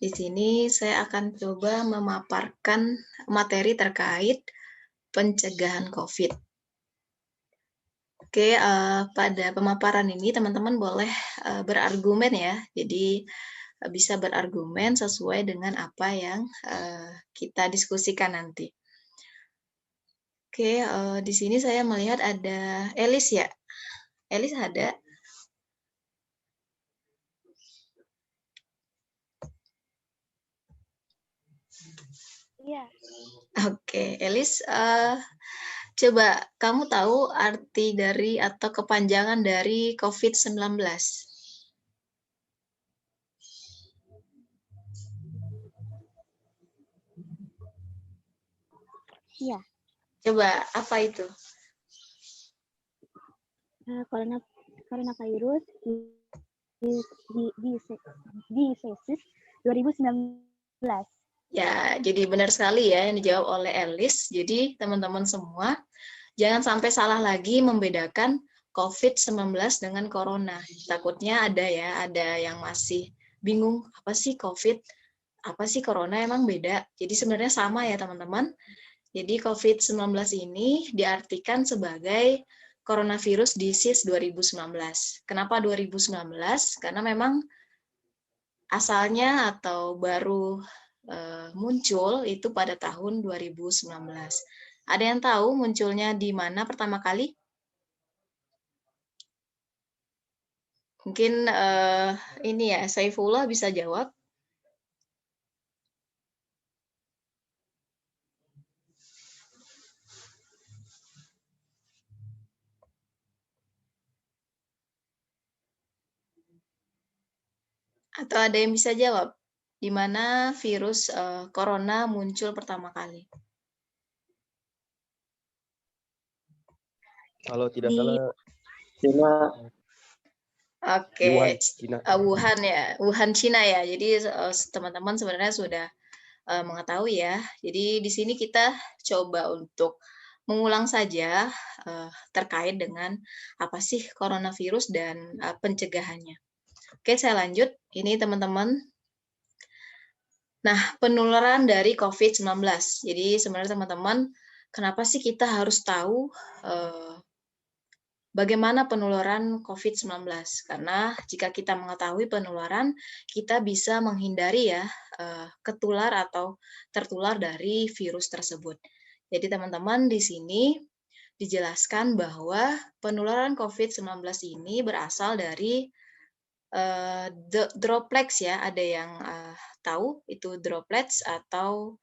Speaker 1: di sini saya akan coba memaparkan materi terkait pencegahan COVID. Oke, pada pemaparan ini teman-teman boleh berargumen ya. Jadi bisa berargumen sesuai dengan apa yang kita diskusikan nanti. Oke, di sini saya melihat ada Elis ya. Elis ada?
Speaker 3: Iya.
Speaker 1: Oke, Elis, coba kamu tahu arti dari atau kepanjangan dari COVID-19?
Speaker 3: Iya.
Speaker 1: Coba, apa itu?
Speaker 3: Coronavirus disease 2019.
Speaker 1: Ya, jadi benar sekali ya yang dijawab oleh Elis. Jadi teman-teman semua, jangan sampai salah lagi membedakan COVID-19 dengan Corona. Takutnya ada yang masih bingung, apa sih COVID, apa sih Corona, emang beda. Jadi sebenarnya sama ya teman-teman. Jadi COVID-19 ini diartikan sebagai Coronavirus Disease 2019. Kenapa 2019? Karena memang asalnya atau baru muncul itu pada tahun 2019. Ada yang tahu munculnya di mana pertama kali? Mungkin ini ya, Saifullah bisa jawab. Atau ada yang bisa jawab? Di mana virus corona muncul pertama kali?
Speaker 4: Kalau tidak
Speaker 3: Di
Speaker 4: salah Cina,
Speaker 1: Oke,
Speaker 4: Wuhan, Cina.
Speaker 1: Wuhan ya, Wuhan Cina ya. Jadi teman-teman sebenarnya sudah mengetahui ya. Jadi di sini kita coba untuk mengulang saja terkait dengan apa sih coronavirus dan pencegahannya. Oke, saya lanjut. Ini teman-teman. Nah, penularan dari COVID-19. Jadi sebenarnya teman-teman, kenapa sih kita harus tahu bagaimana penularan COVID-19? Karena jika kita mengetahui penularan, kita bisa menghindari ya ketular atau tertular dari virus tersebut. Jadi teman-teman di sini dijelaskan bahwa penularan COVID-19 ini berasal dari droplets ya. Ada yang tahu itu droplets atau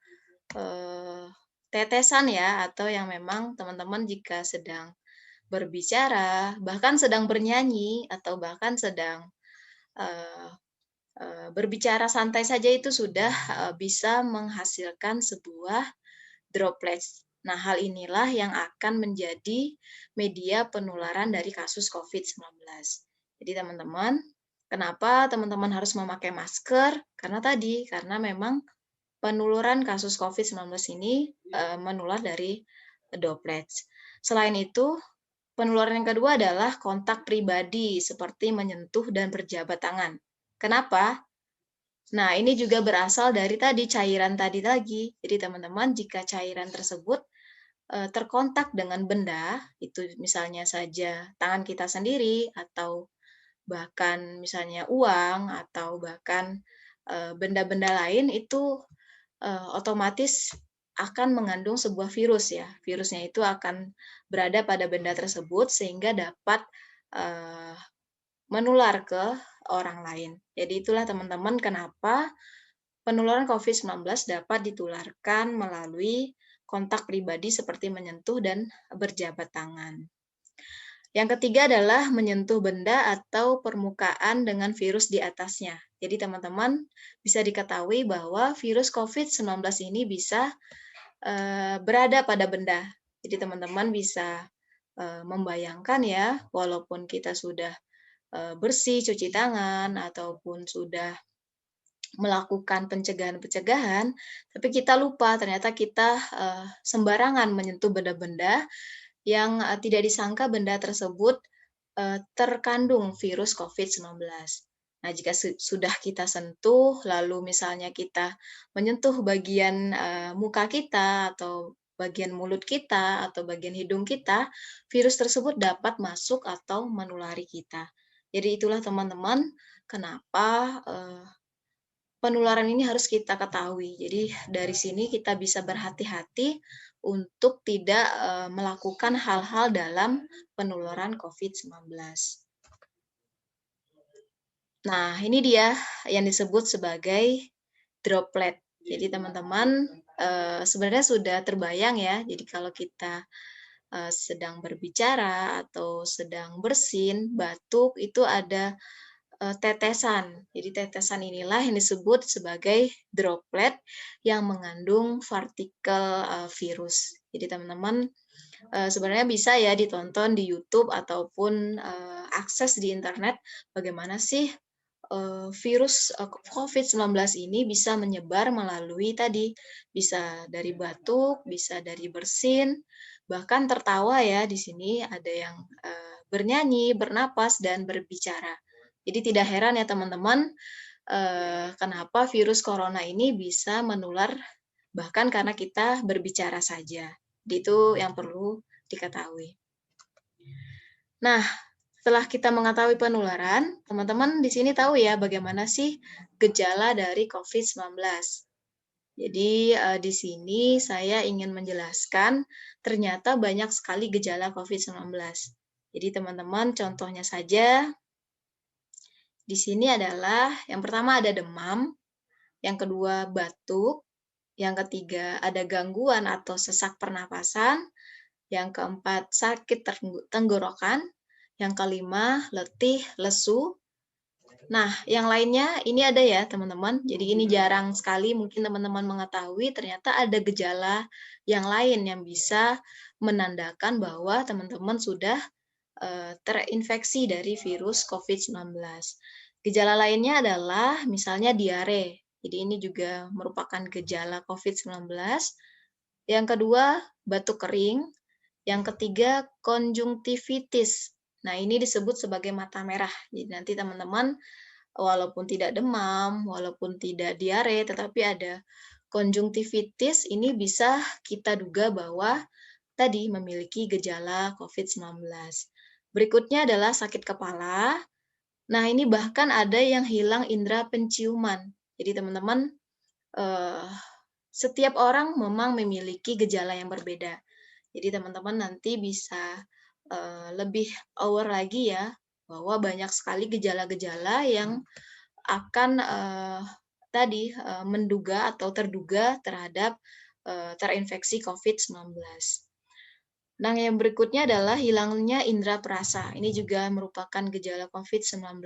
Speaker 1: tetesan ya, atau yang memang teman-teman jika sedang berbicara, bahkan sedang bernyanyi, atau bahkan sedang berbicara santai saja itu sudah bisa menghasilkan sebuah droplets. Nah, hal inilah yang akan menjadi media penularan dari kasus COVID-19. Jadi teman-teman, kenapa teman-teman harus memakai masker? Karena memang penularan kasus COVID-19 ini menular dari droplets. Selain itu, penularan yang kedua adalah kontak pribadi seperti menyentuh dan berjabat tangan. Kenapa? Nah, ini juga berasal dari tadi cairan tadi lagi. Jadi teman-teman, jika cairan tersebut terkontak dengan benda, itu misalnya saja tangan kita sendiri atau bahkan misalnya uang atau bahkan benda-benda lain itu otomatis akan mengandung sebuah virus ya. Virusnya itu akan berada pada benda tersebut sehingga dapat menular ke orang lain. Jadi itulah teman-teman kenapa penularan COVID-19 dapat ditularkan melalui kontak pribadi seperti menyentuh dan berjabat tangan. Yang ketiga adalah menyentuh benda atau permukaan dengan virus di atasnya. Jadi teman-teman bisa diketahui bahwa virus COVID-19 ini bisa berada pada benda. Jadi teman-teman bisa membayangkan ya, walaupun kita sudah bersih, cuci tangan, ataupun sudah melakukan pencegahan-pencegahan, tapi kita lupa ternyata kita sembarangan menyentuh benda-benda yang tidak disangka benda tersebut terkandung virus COVID-19. Nah, jika sudah kita sentuh, lalu misalnya kita menyentuh bagian muka kita atau bagian mulut kita atau bagian hidung kita, virus tersebut dapat masuk atau menulari kita. Jadi itulah teman-teman kenapa penularan ini harus kita ketahui. Jadi dari sini kita bisa berhati-hati untuk tidak melakukan hal-hal dalam penularan COVID-19. Nah, ini dia yang disebut sebagai droplet. Jadi teman-teman sebenarnya sudah terbayang ya. Jadi kalau kita sedang berbicara atau sedang bersin, batuk, itu ada tetesan. Jadi tetesan inilah yang disebut sebagai droplet yang mengandung partikel virus. Jadi teman-teman sebenarnya bisa ya ditonton di YouTube ataupun akses di internet bagaimana sih virus COVID-19 ini bisa menyebar melalui tadi, bisa dari batuk, bisa dari bersin, bahkan tertawa ya di sini ada yang bernyanyi, bernapas, dan berbicara. Jadi tidak heran ya teman-teman, kenapa virus corona ini bisa menular bahkan karena kita berbicara saja. Itu yang perlu diketahui. Nah, setelah kita mengetahui penularan, teman-teman di sini tahu ya bagaimana sih gejala dari COVID-19. Jadi di sini saya ingin menjelaskan ternyata banyak sekali gejala COVID-19. Jadi teman-teman contohnya saja di sini adalah yang pertama ada demam, yang kedua batuk, yang ketiga ada gangguan atau sesak pernapasan, yang keempat sakit tenggorokan, yang kelima letih, lesu, Nah, yang lainnya ini ada ya teman-teman. Jadi ini jarang sekali mungkin teman-teman mengetahui ternyata ada gejala yang lain yang bisa menandakan bahwa teman-teman sudah terinfeksi dari virus COVID-19. Gejala lainnya adalah misalnya diare. Jadi ini juga merupakan gejala COVID-19. Yang kedua, batuk kering. Yang ketiga, konjungtivitis. Nah, ini disebut sebagai mata merah. Jadi nanti teman-teman walaupun tidak demam, walaupun tidak diare, tetapi ada konjungtivitis, ini bisa kita duga bahwa tadi memiliki gejala COVID-19. Berikutnya adalah sakit kepala. Nah, ini bahkan ada yang hilang indera penciuman. Jadi teman-teman, eh, setiap orang memang memiliki gejala yang berbeda. Jadi teman-teman nanti bisa lebih aware lagi ya, bahwa banyak sekali gejala-gejala yang akan tadi menduga atau terduga terhadap terinfeksi COVID-19. Nah, yang berikutnya adalah hilangnya indera perasa. Ini juga merupakan gejala COVID-19.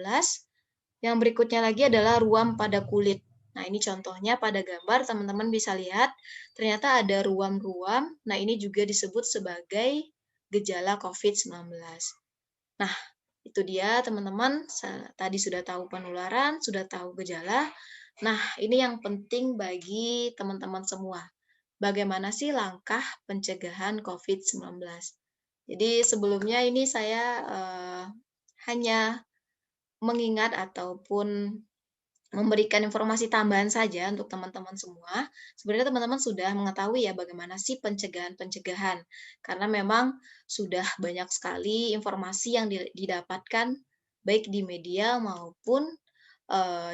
Speaker 1: Yang berikutnya lagi adalah ruam pada kulit. Nah, ini contohnya pada gambar, teman-teman bisa lihat, ternyata ada ruam-ruam. Nah, ini juga disebut sebagai gejala COVID-19. Nah, itu dia teman-teman, tadi sudah tahu penularan, sudah tahu gejala. Nah, ini yang penting bagi teman-teman semua. Bagaimana sih langkah pencegahan COVID-19? Jadi sebelumnya ini saya hanya mengingat ataupun memberikan informasi tambahan saja untuk teman-teman semua. Sebenarnya teman-teman sudah mengetahui ya bagaimana sih pencegahan-pencegahan. Karena memang sudah banyak sekali informasi yang didapatkan baik di media maupun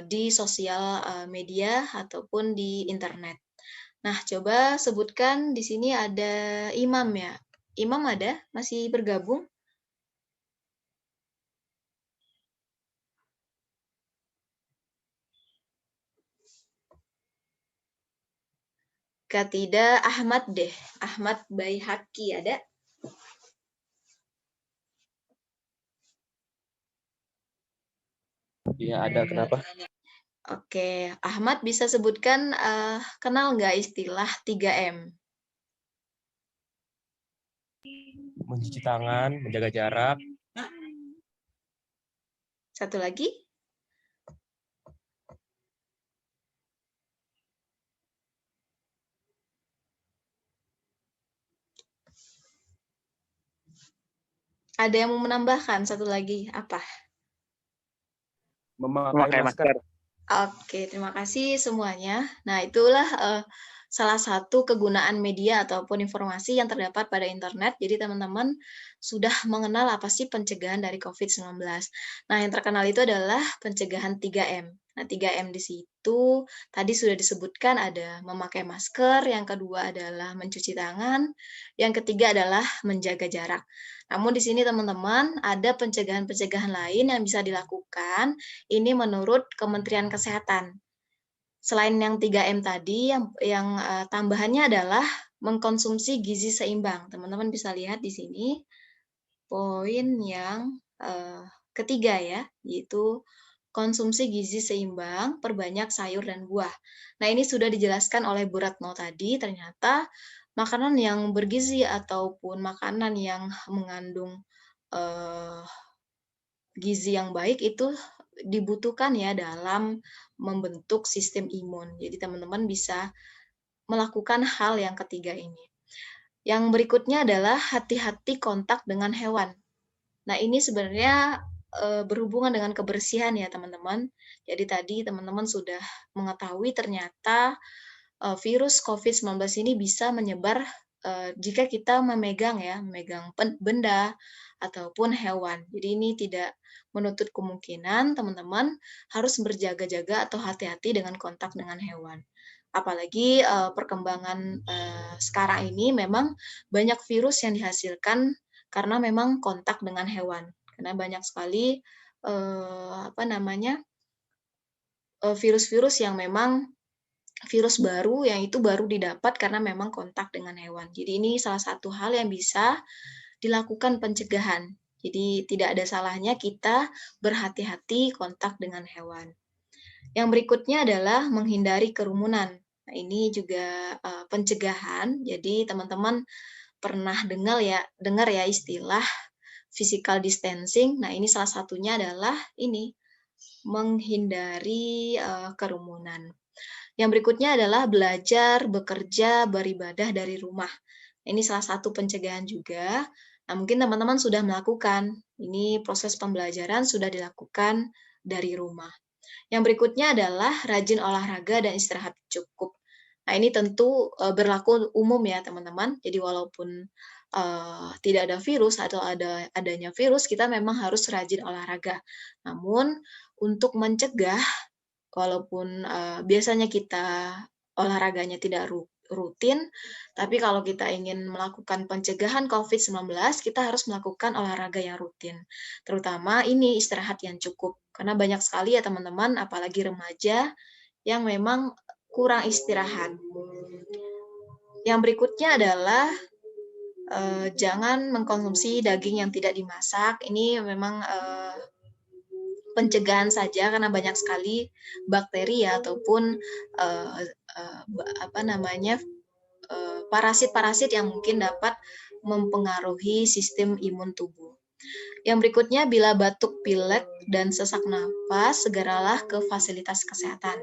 Speaker 1: di sosial media ataupun di internet. Nah, coba sebutkan di sini ada Imam ya. Imam ada? Masih bergabung? Jika tidak, Ahmad deh. Ahmad Baihaqi ada?
Speaker 4: Iya, ada. Kenapa?
Speaker 1: Oke, Ahmad bisa sebutkan, kenal nggak istilah 3M?
Speaker 4: Mencuci tangan, menjaga jarak.
Speaker 1: Satu lagi? Ada yang mau menambahkan satu lagi, apa?
Speaker 4: Memakai masker.
Speaker 1: Oke, terima kasih semuanya. Nah, itulah salah satu kegunaan media ataupun informasi yang terdapat pada internet. Jadi teman-teman sudah mengenal apa sih pencegahan dari COVID-19. Nah, yang terkenal itu adalah pencegahan 3M. Nah, 3M di situ tadi sudah disebutkan ada memakai masker, yang kedua adalah mencuci tangan, yang ketiga adalah menjaga jarak. Namun di sini teman-teman ada pencegahan-pencegahan lain yang bisa dilakukan. Ini menurut Kementerian Kesehatan. Selain yang 3M tadi, yang tambahannya adalah mengkonsumsi gizi seimbang. Teman-teman bisa lihat di sini poin yang ketiga ya, yaitu konsumsi gizi seimbang, perbanyak sayur dan buah. Nah, ini sudah dijelaskan oleh Bu Ratno tadi, ternyata makanan yang bergizi ataupun makanan yang mengandung gizi yang baik itu dibutuhkan ya dalam membentuk sistem imun. Jadi teman-teman bisa melakukan hal yang ketiga ini. Yang berikutnya adalah hati-hati kontak dengan hewan. Nah, ini sebenarnya berhubungan dengan kebersihan ya teman-teman. Jadi tadi teman-teman sudah mengetahui ternyata virus COVID-19 ini bisa menyebar jika kita memegang benda ataupun hewan. Jadi ini tidak menutup kemungkinan teman-teman harus berjaga-jaga atau hati-hati dengan kontak dengan hewan. Apalagi perkembangan sekarang ini memang banyak virus yang dihasilkan karena memang kontak dengan hewan. Karena banyak sekali virus-virus yang memang virus baru yang itu baru didapat karena memang kontak dengan hewan. Jadi ini salah satu hal yang bisa dilakukan pencegahan. Jadi tidak ada salahnya kita berhati-hati kontak dengan hewan. Yang berikutnya adalah menghindari kerumunan. Nah, ini juga pencegahan. Jadi teman-teman pernah dengar ya istilah physical distancing. Nah, ini salah satunya adalah ini menghindari kerumunan. Yang berikutnya adalah belajar, bekerja, beribadah dari rumah. Ini salah satu pencegahan juga. Nah, mungkin teman-teman sudah melakukan. Ini proses pembelajaran sudah dilakukan dari rumah. Yang berikutnya adalah rajin olahraga dan istirahat cukup. Nah, ini tentu berlaku umum ya, teman-teman. Jadi walaupun tidak ada virus atau adanya virus, kita memang harus rajin olahraga. Namun untuk mencegah, walaupun biasanya kita olahraganya tidak rutin, tapi kalau kita ingin melakukan pencegahan COVID-19, kita harus melakukan olahraga yang rutin. Terutama ini istirahat yang cukup. Karena banyak sekali ya teman-teman, apalagi remaja, yang memang kurang istirahat. Yang berikutnya adalah jangan mengkonsumsi daging yang tidak dimasak. Ini memang pencegahan saja karena banyak sekali bakteri ya, ataupun parasit-parasit yang mungkin dapat mempengaruhi sistem imun tubuh. Yang berikutnya, bila batuk, pilek, dan sesak nafas, segeralah ke fasilitas kesehatan.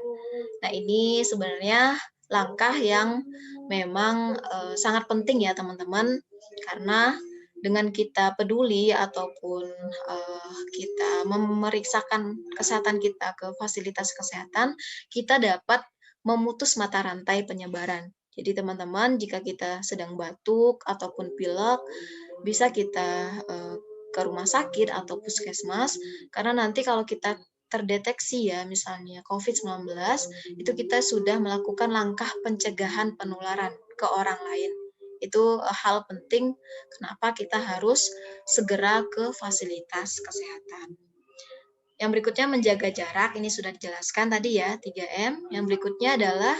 Speaker 1: Nah, ini sebenarnya langkah yang memang sangat penting ya teman-teman, karena dengan kita peduli ataupun kita memeriksakan kesehatan kita ke fasilitas kesehatan, kita dapat memutus mata rantai penyebaran. Jadi teman-teman, jika kita sedang batuk ataupun pilek, bisa kita ke rumah sakit atau puskesmas, karena nanti kalau kita terdeteksi ya misalnya COVID-19, itu kita sudah melakukan langkah pencegahan penularan ke orang lain. Itu hal penting kenapa kita harus segera ke fasilitas kesehatan. Yang berikutnya menjaga jarak, ini sudah dijelaskan tadi ya, 3M. Yang berikutnya adalah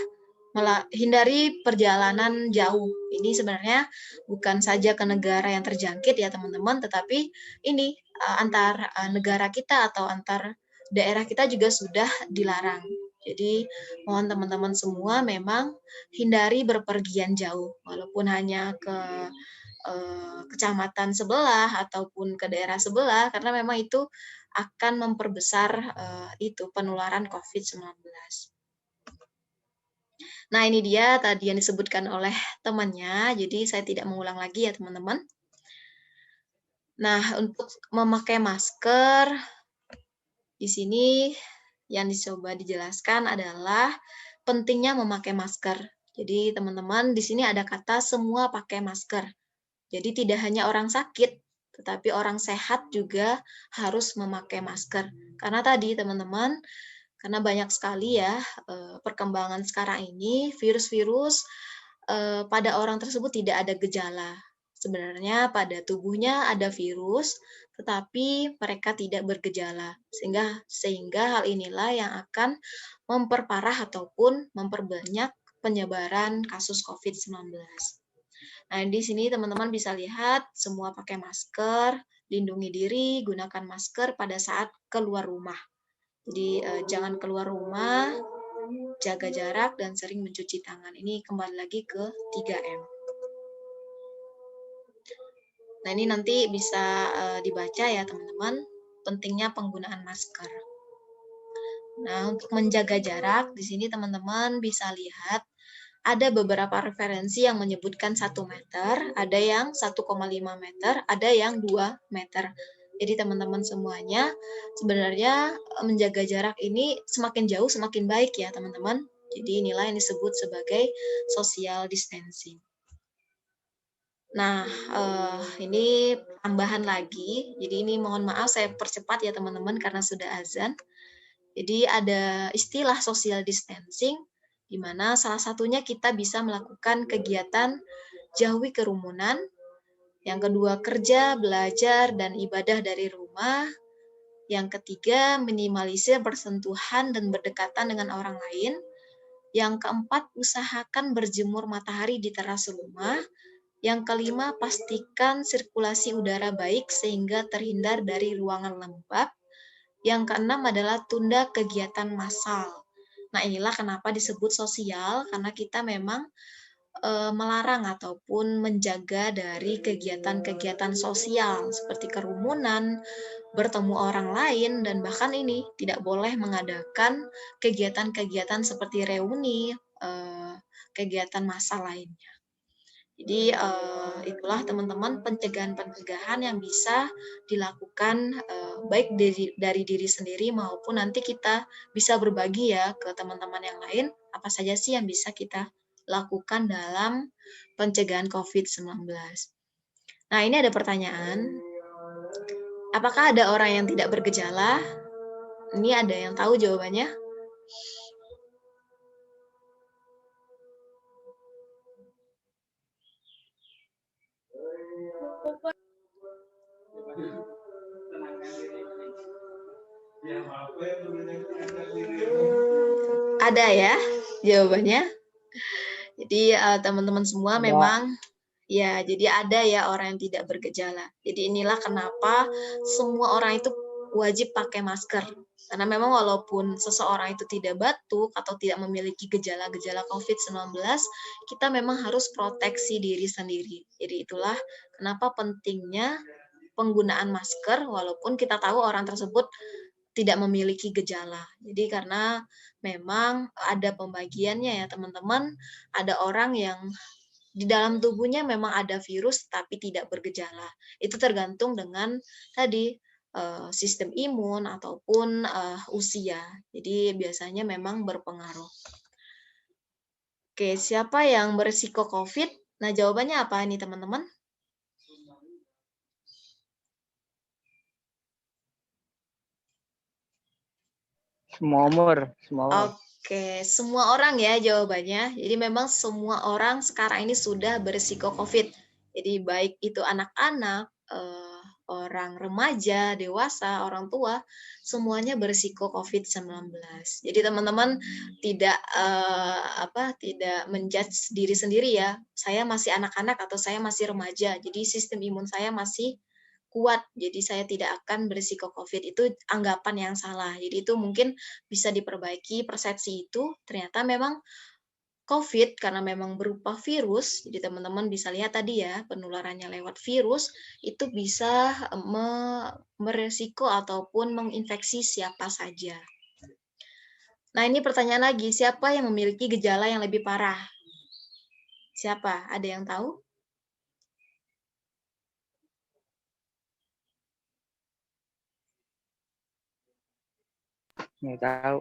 Speaker 1: hindari perjalanan jauh. Ini sebenarnya bukan saja ke negara yang terjangkit ya teman-teman, tetapi ini antar negara kita atau antar daerah kita juga sudah dilarang. Jadi mohon teman-teman semua memang hindari berpergian jauh, walaupun hanya ke kecamatan sebelah ataupun ke daerah sebelah, karena memang itu akan memperbesar penularan COVID-19. Nah, ini dia tadi yang disebutkan oleh temannya, jadi saya tidak mengulang lagi ya teman-teman. Nah, untuk memakai masker, di sini yang dicoba dijelaskan adalah pentingnya memakai masker. Jadi teman-teman, di sini ada kata semua pakai masker. Jadi tidak hanya orang sakit, tetapi orang sehat juga harus memakai masker. Karena tadi teman-teman, karena banyak sekali ya perkembangan sekarang ini, virus-virus pada orang tersebut tidak ada gejala. Sebenarnya pada tubuhnya ada virus, tetapi mereka tidak bergejala. Sehingga hal inilah yang akan memperparah ataupun memperbanyak penyebaran kasus COVID-19. Nah, di sini teman-teman bisa lihat semua pakai masker, lindungi diri, gunakan masker pada saat keluar rumah. Jadi jangan keluar rumah, jaga jarak, dan sering mencuci tangan. Ini kembali lagi ke 3M. Nah, ini nanti bisa dibaca ya teman-teman, pentingnya penggunaan masker. Nah, untuk menjaga jarak, di sini teman-teman bisa lihat ada beberapa referensi yang menyebutkan 1 meter, ada yang 1,5 meter, ada yang 2 meter. Jadi teman-teman semuanya sebenarnya menjaga jarak ini semakin jauh semakin baik ya teman-teman. Jadi inilah yang disebut sebagai social distancing. Nah, ini tambahan lagi. Jadi ini mohon maaf saya percepat ya teman-teman karena sudah azan. Jadi ada istilah social distancing, di mana salah satunya kita bisa melakukan kegiatan jauhi kerumunan. Yang kedua, kerja, belajar, dan ibadah dari rumah. Yang ketiga, minimalisir bersentuhan dan berdekatan dengan orang lain. Yang keempat, usahakan berjemur matahari di teras rumah. Yang kelima, pastikan sirkulasi udara baik sehingga terhindar dari ruangan lembab. Yang keenam adalah tunda kegiatan massal. Nah, inilah kenapa disebut sosial, karena kita memang melarang ataupun menjaga dari kegiatan-kegiatan sosial seperti kerumunan, bertemu orang lain, dan bahkan ini tidak boleh mengadakan kegiatan-kegiatan seperti reuni, kegiatan massal lainnya. Jadi itulah teman-teman pencegahan-pencegahan yang bisa dilakukan baik dari diri sendiri maupun nanti kita bisa berbagi ya ke teman-teman yang lain apa saja sih yang bisa kita lakukan dalam pencegahan COVID-19. Nah, ini ada pertanyaan. Apakah ada orang yang tidak bergejala? Ini ada yang tahu jawabannya? Ada ya jawabannya. Jadi teman-teman semua memang ya, jadi ada ya orang yang tidak bergejala. Jadi inilah kenapa semua orang itu wajib pakai masker. Karena memang walaupun seseorang itu tidak batuk atau tidak memiliki gejala-gejala COVID-19, kita memang harus proteksi diri sendiri. Jadi itulah kenapa pentingnya penggunaan masker walaupun kita tahu orang tersebut tidak memiliki gejala. Jadi karena memang ada pembagiannya ya teman-teman, ada orang yang di dalam tubuhnya memang ada virus tapi tidak bergejala. Itu tergantung dengan tadi sistem imun ataupun usia. Jadi biasanya memang berpengaruh. Oke, siapa yang berisiko COVID? Nah, jawabannya apa ini teman-teman?
Speaker 5: Semua umur, semua umur.
Speaker 1: Oke, semua orang ya jawabannya. Jadi memang semua orang sekarang ini sudah berisiko COVID. Jadi baik itu anak-anak, orang remaja, dewasa, orang tua, semuanya berisiko COVID-19. Jadi teman-teman tidak tidak menjudge diri sendiri ya. Saya masih anak-anak atau saya masih remaja. Jadi sistem imun saya masih kuat, jadi saya tidak akan berisiko COVID. Itu anggapan yang salah. Jadi itu mungkin bisa diperbaiki persepsi itu. Ternyata memang COVID karena memang berupa virus, jadi teman-teman bisa lihat tadi ya, penularannya lewat virus, itu bisa meresiko ataupun menginfeksi siapa saja. Nah, ini pertanyaan lagi, siapa yang memiliki gejala yang lebih parah? Siapa? Ada yang tahu?
Speaker 5: Nggak tahu.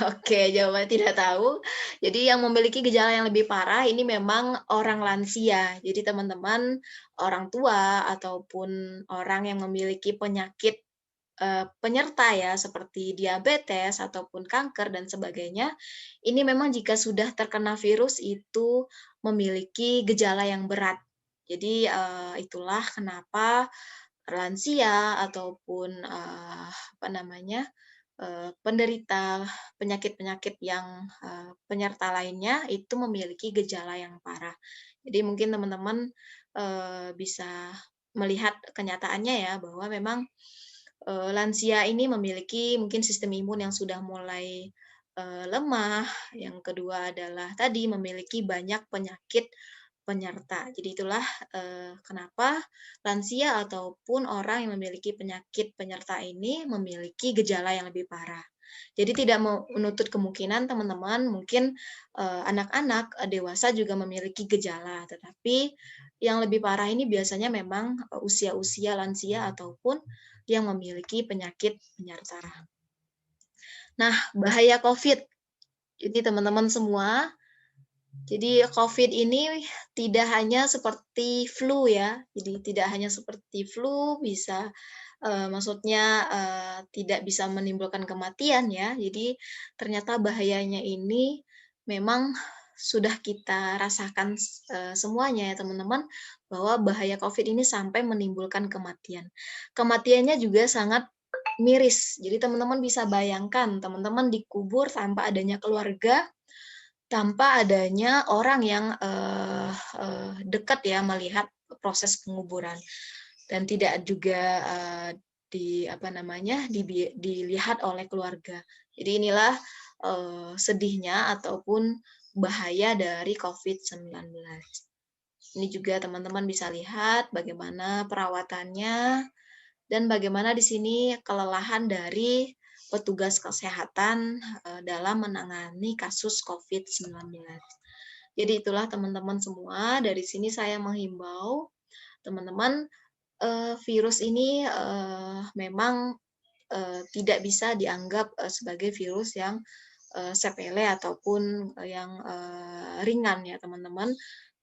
Speaker 1: Oke, jawabannya tidak tahu. Jadi yang memiliki gejala yang lebih parah ini memang orang lansia. Jadi teman-teman, orang tua ataupun orang yang memiliki penyakit penyerta ya seperti diabetes ataupun kanker dan sebagainya, ini memang jika sudah terkena virus itu memiliki gejala yang berat. Jadi itulah kenapa lansia ataupun penderita penyakit-penyakit yang penyerta lainnya itu memiliki gejala yang parah. Jadi mungkin teman-teman bisa melihat kenyataannya ya bahwa memang lansia ini memiliki mungkin sistem imun yang sudah mulai lemah. Yang kedua adalah tadi memiliki banyak penyakit penyerta. Jadi itulah kenapa lansia ataupun orang yang memiliki penyakit penyerta ini memiliki gejala yang lebih parah. Jadi tidak menutup kemungkinan teman-teman mungkin anak-anak, dewasa juga memiliki gejala, tetapi yang lebih parah ini biasanya memang usia-usia lansia ataupun yang memiliki penyakit penyerta. Nah, bahaya COVID. Jadi teman-teman semua, jadi COVID ini tidak hanya seperti flu ya, jadi tidak hanya seperti flu bisa maksudnya tidak bisa menimbulkan kematian ya. Jadi ternyata bahayanya ini memang sudah kita rasakan semuanya ya teman-teman, bahwa bahaya COVID ini sampai menimbulkan kematian. Kematiannya juga sangat miris. Jadi teman-teman bisa bayangkan, teman-teman dikubur tanpa adanya keluarga, tanpa adanya orang yang dekat ya melihat proses penguburan, dan tidak juga dilihat oleh keluarga. Jadi inilah sedihnya ataupun bahaya dari COVID-19. Ini juga teman-teman bisa lihat bagaimana perawatannya dan bagaimana di sini kelelahan dari petugas kesehatan dalam menangani kasus COVID-19. Jadi itulah teman-teman semua, dari sini saya menghimbau teman-teman, virus ini memang tidak bisa dianggap sebagai virus yang sepele ataupun yang ringan ya teman-teman.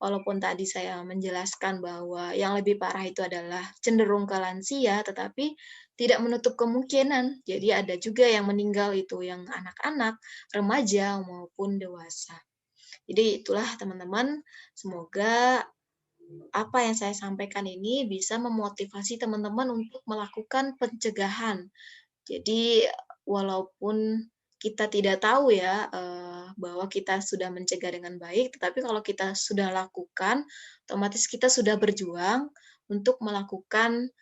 Speaker 1: Walaupun tadi saya menjelaskan bahwa yang lebih parah itu adalah cenderung ke lansia, tetapi tidak menutup kemungkinan. Jadi ada juga yang meninggal itu yang anak-anak, remaja maupun dewasa. Jadi itulah teman-teman, semoga apa yang saya sampaikan ini bisa memotivasi teman-teman untuk melakukan pencegahan. Jadi walaupun kita tidak tahu ya bahwa kita sudah mencegah dengan baik, tetapi kalau kita sudah lakukan, otomatis kita sudah berjuang untuk melakukan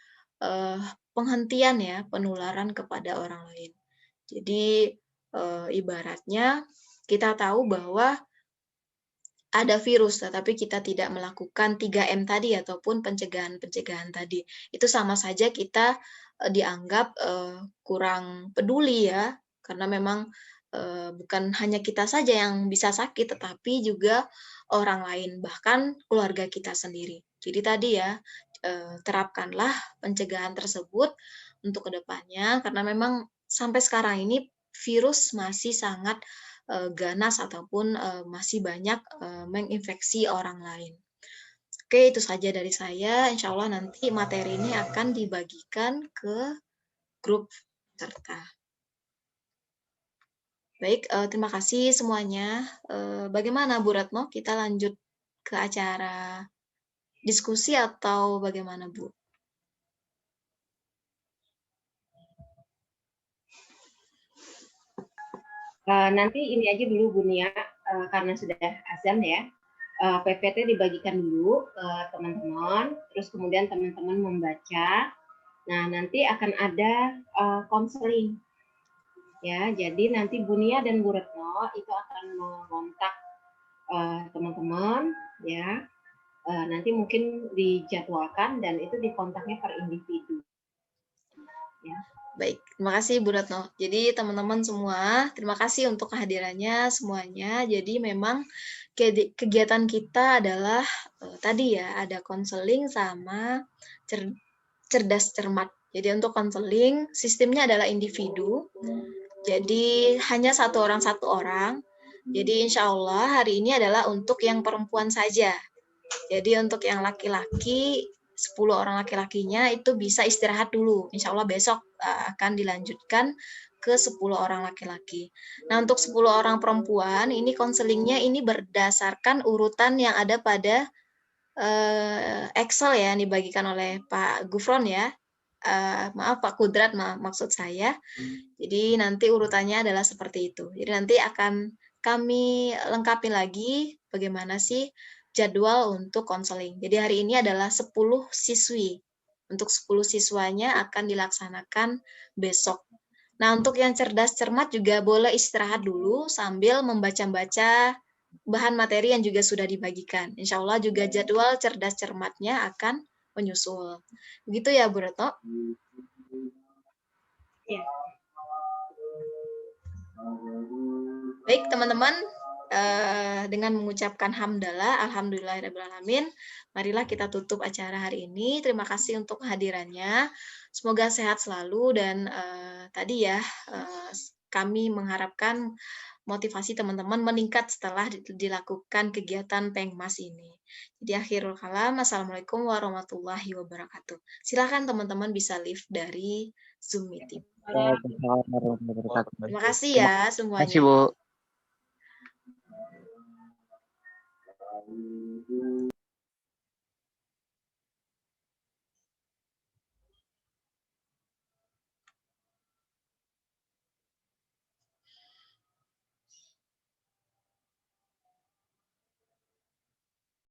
Speaker 1: penghentian ya penularan kepada orang lain. Jadi ibaratnya kita tahu bahwa ada virus, tetapi kita tidak melakukan 3M tadi ataupun pencegahan-pencegahan tadi. Itu sama saja kita dianggap kurang peduli ya, karena memang bukan hanya kita saja yang bisa sakit, tetapi juga orang lain, bahkan keluarga kita sendiri. Jadi tadi ya, terapkanlah pencegahan tersebut untuk kedepannya, karena memang sampai sekarang ini virus masih sangat ganas ataupun masih banyak menginfeksi orang lain. Oke, itu saja dari saya. Insya Allah nanti materi ini akan dibagikan ke grup peserta. Baik, terima kasih semuanya. Bagaimana Bu Retno? Kita lanjut ke acara diskusi atau bagaimana Bu?
Speaker 2: Nanti ini aja dulu Bu Nia, karena sudah azan ya. PPT dibagikan dulu ke teman-teman, terus kemudian teman-teman membaca. Nah, nanti akan ada konseling. Ya, jadi nanti Bu Nia dan Bu Retno itu akan mengontak teman-teman ya. Nanti mungkin dijadwalkan dan itu dikontaknya per individu. Ya.
Speaker 1: Baik, terima kasih Bu Retno. Jadi teman-teman semua, terima kasih untuk kehadirannya semuanya. Jadi memang kegiatan kita adalah tadi ya, ada konseling sama cerdas cermat. Jadi untuk konseling, sistemnya adalah individu. Jadi hanya satu orang. Jadi insya Allah hari ini adalah untuk yang perempuan saja. Jadi untuk yang laki-laki, 10 orang laki-lakinya itu bisa istirahat dulu. Insya Allah besok akan dilanjutkan ke 10 orang laki-laki. Nah, untuk 10 orang perempuan, ini konselingnya ini berdasarkan urutan yang ada pada Excel ya, yang dibagikan oleh Pak Gufron ya. Maaf Pak Kudrat, maksud saya. Jadi nanti urutannya adalah seperti itu. Jadi nanti akan kami lengkapi lagi bagaimana sih jadwal untuk konseling. Jadi hari ini adalah 10 siswi. Untuk 10 siswanya akan dilaksanakan besok. Nah, untuk yang cerdas cermat juga boleh istirahat dulu sambil membaca-baca bahan materi yang juga sudah dibagikan. Insya Allah juga jadwal cerdas cermatnya akan menyusul. Begitu ya, Bu Retno?
Speaker 2: Ya.
Speaker 1: Baik, teman-teman, dengan mengucapkan hamdalah, alhamdulillahirrahmanirrahim, marilah kita tutup acara hari ini. Terima kasih untuk kehadirannya. Semoga sehat selalu dan tadi ya, kami mengharapkan motivasi teman-teman meningkat setelah dilakukan kegiatan Pengmas ini. Jadi akhirul kalam, assalamualaikum warahmatullahi wabarakatuh. Silakan teman-teman bisa live dari Zoom meeting. Terima kasih ya semuanya.
Speaker 5: Terima kasih Bu.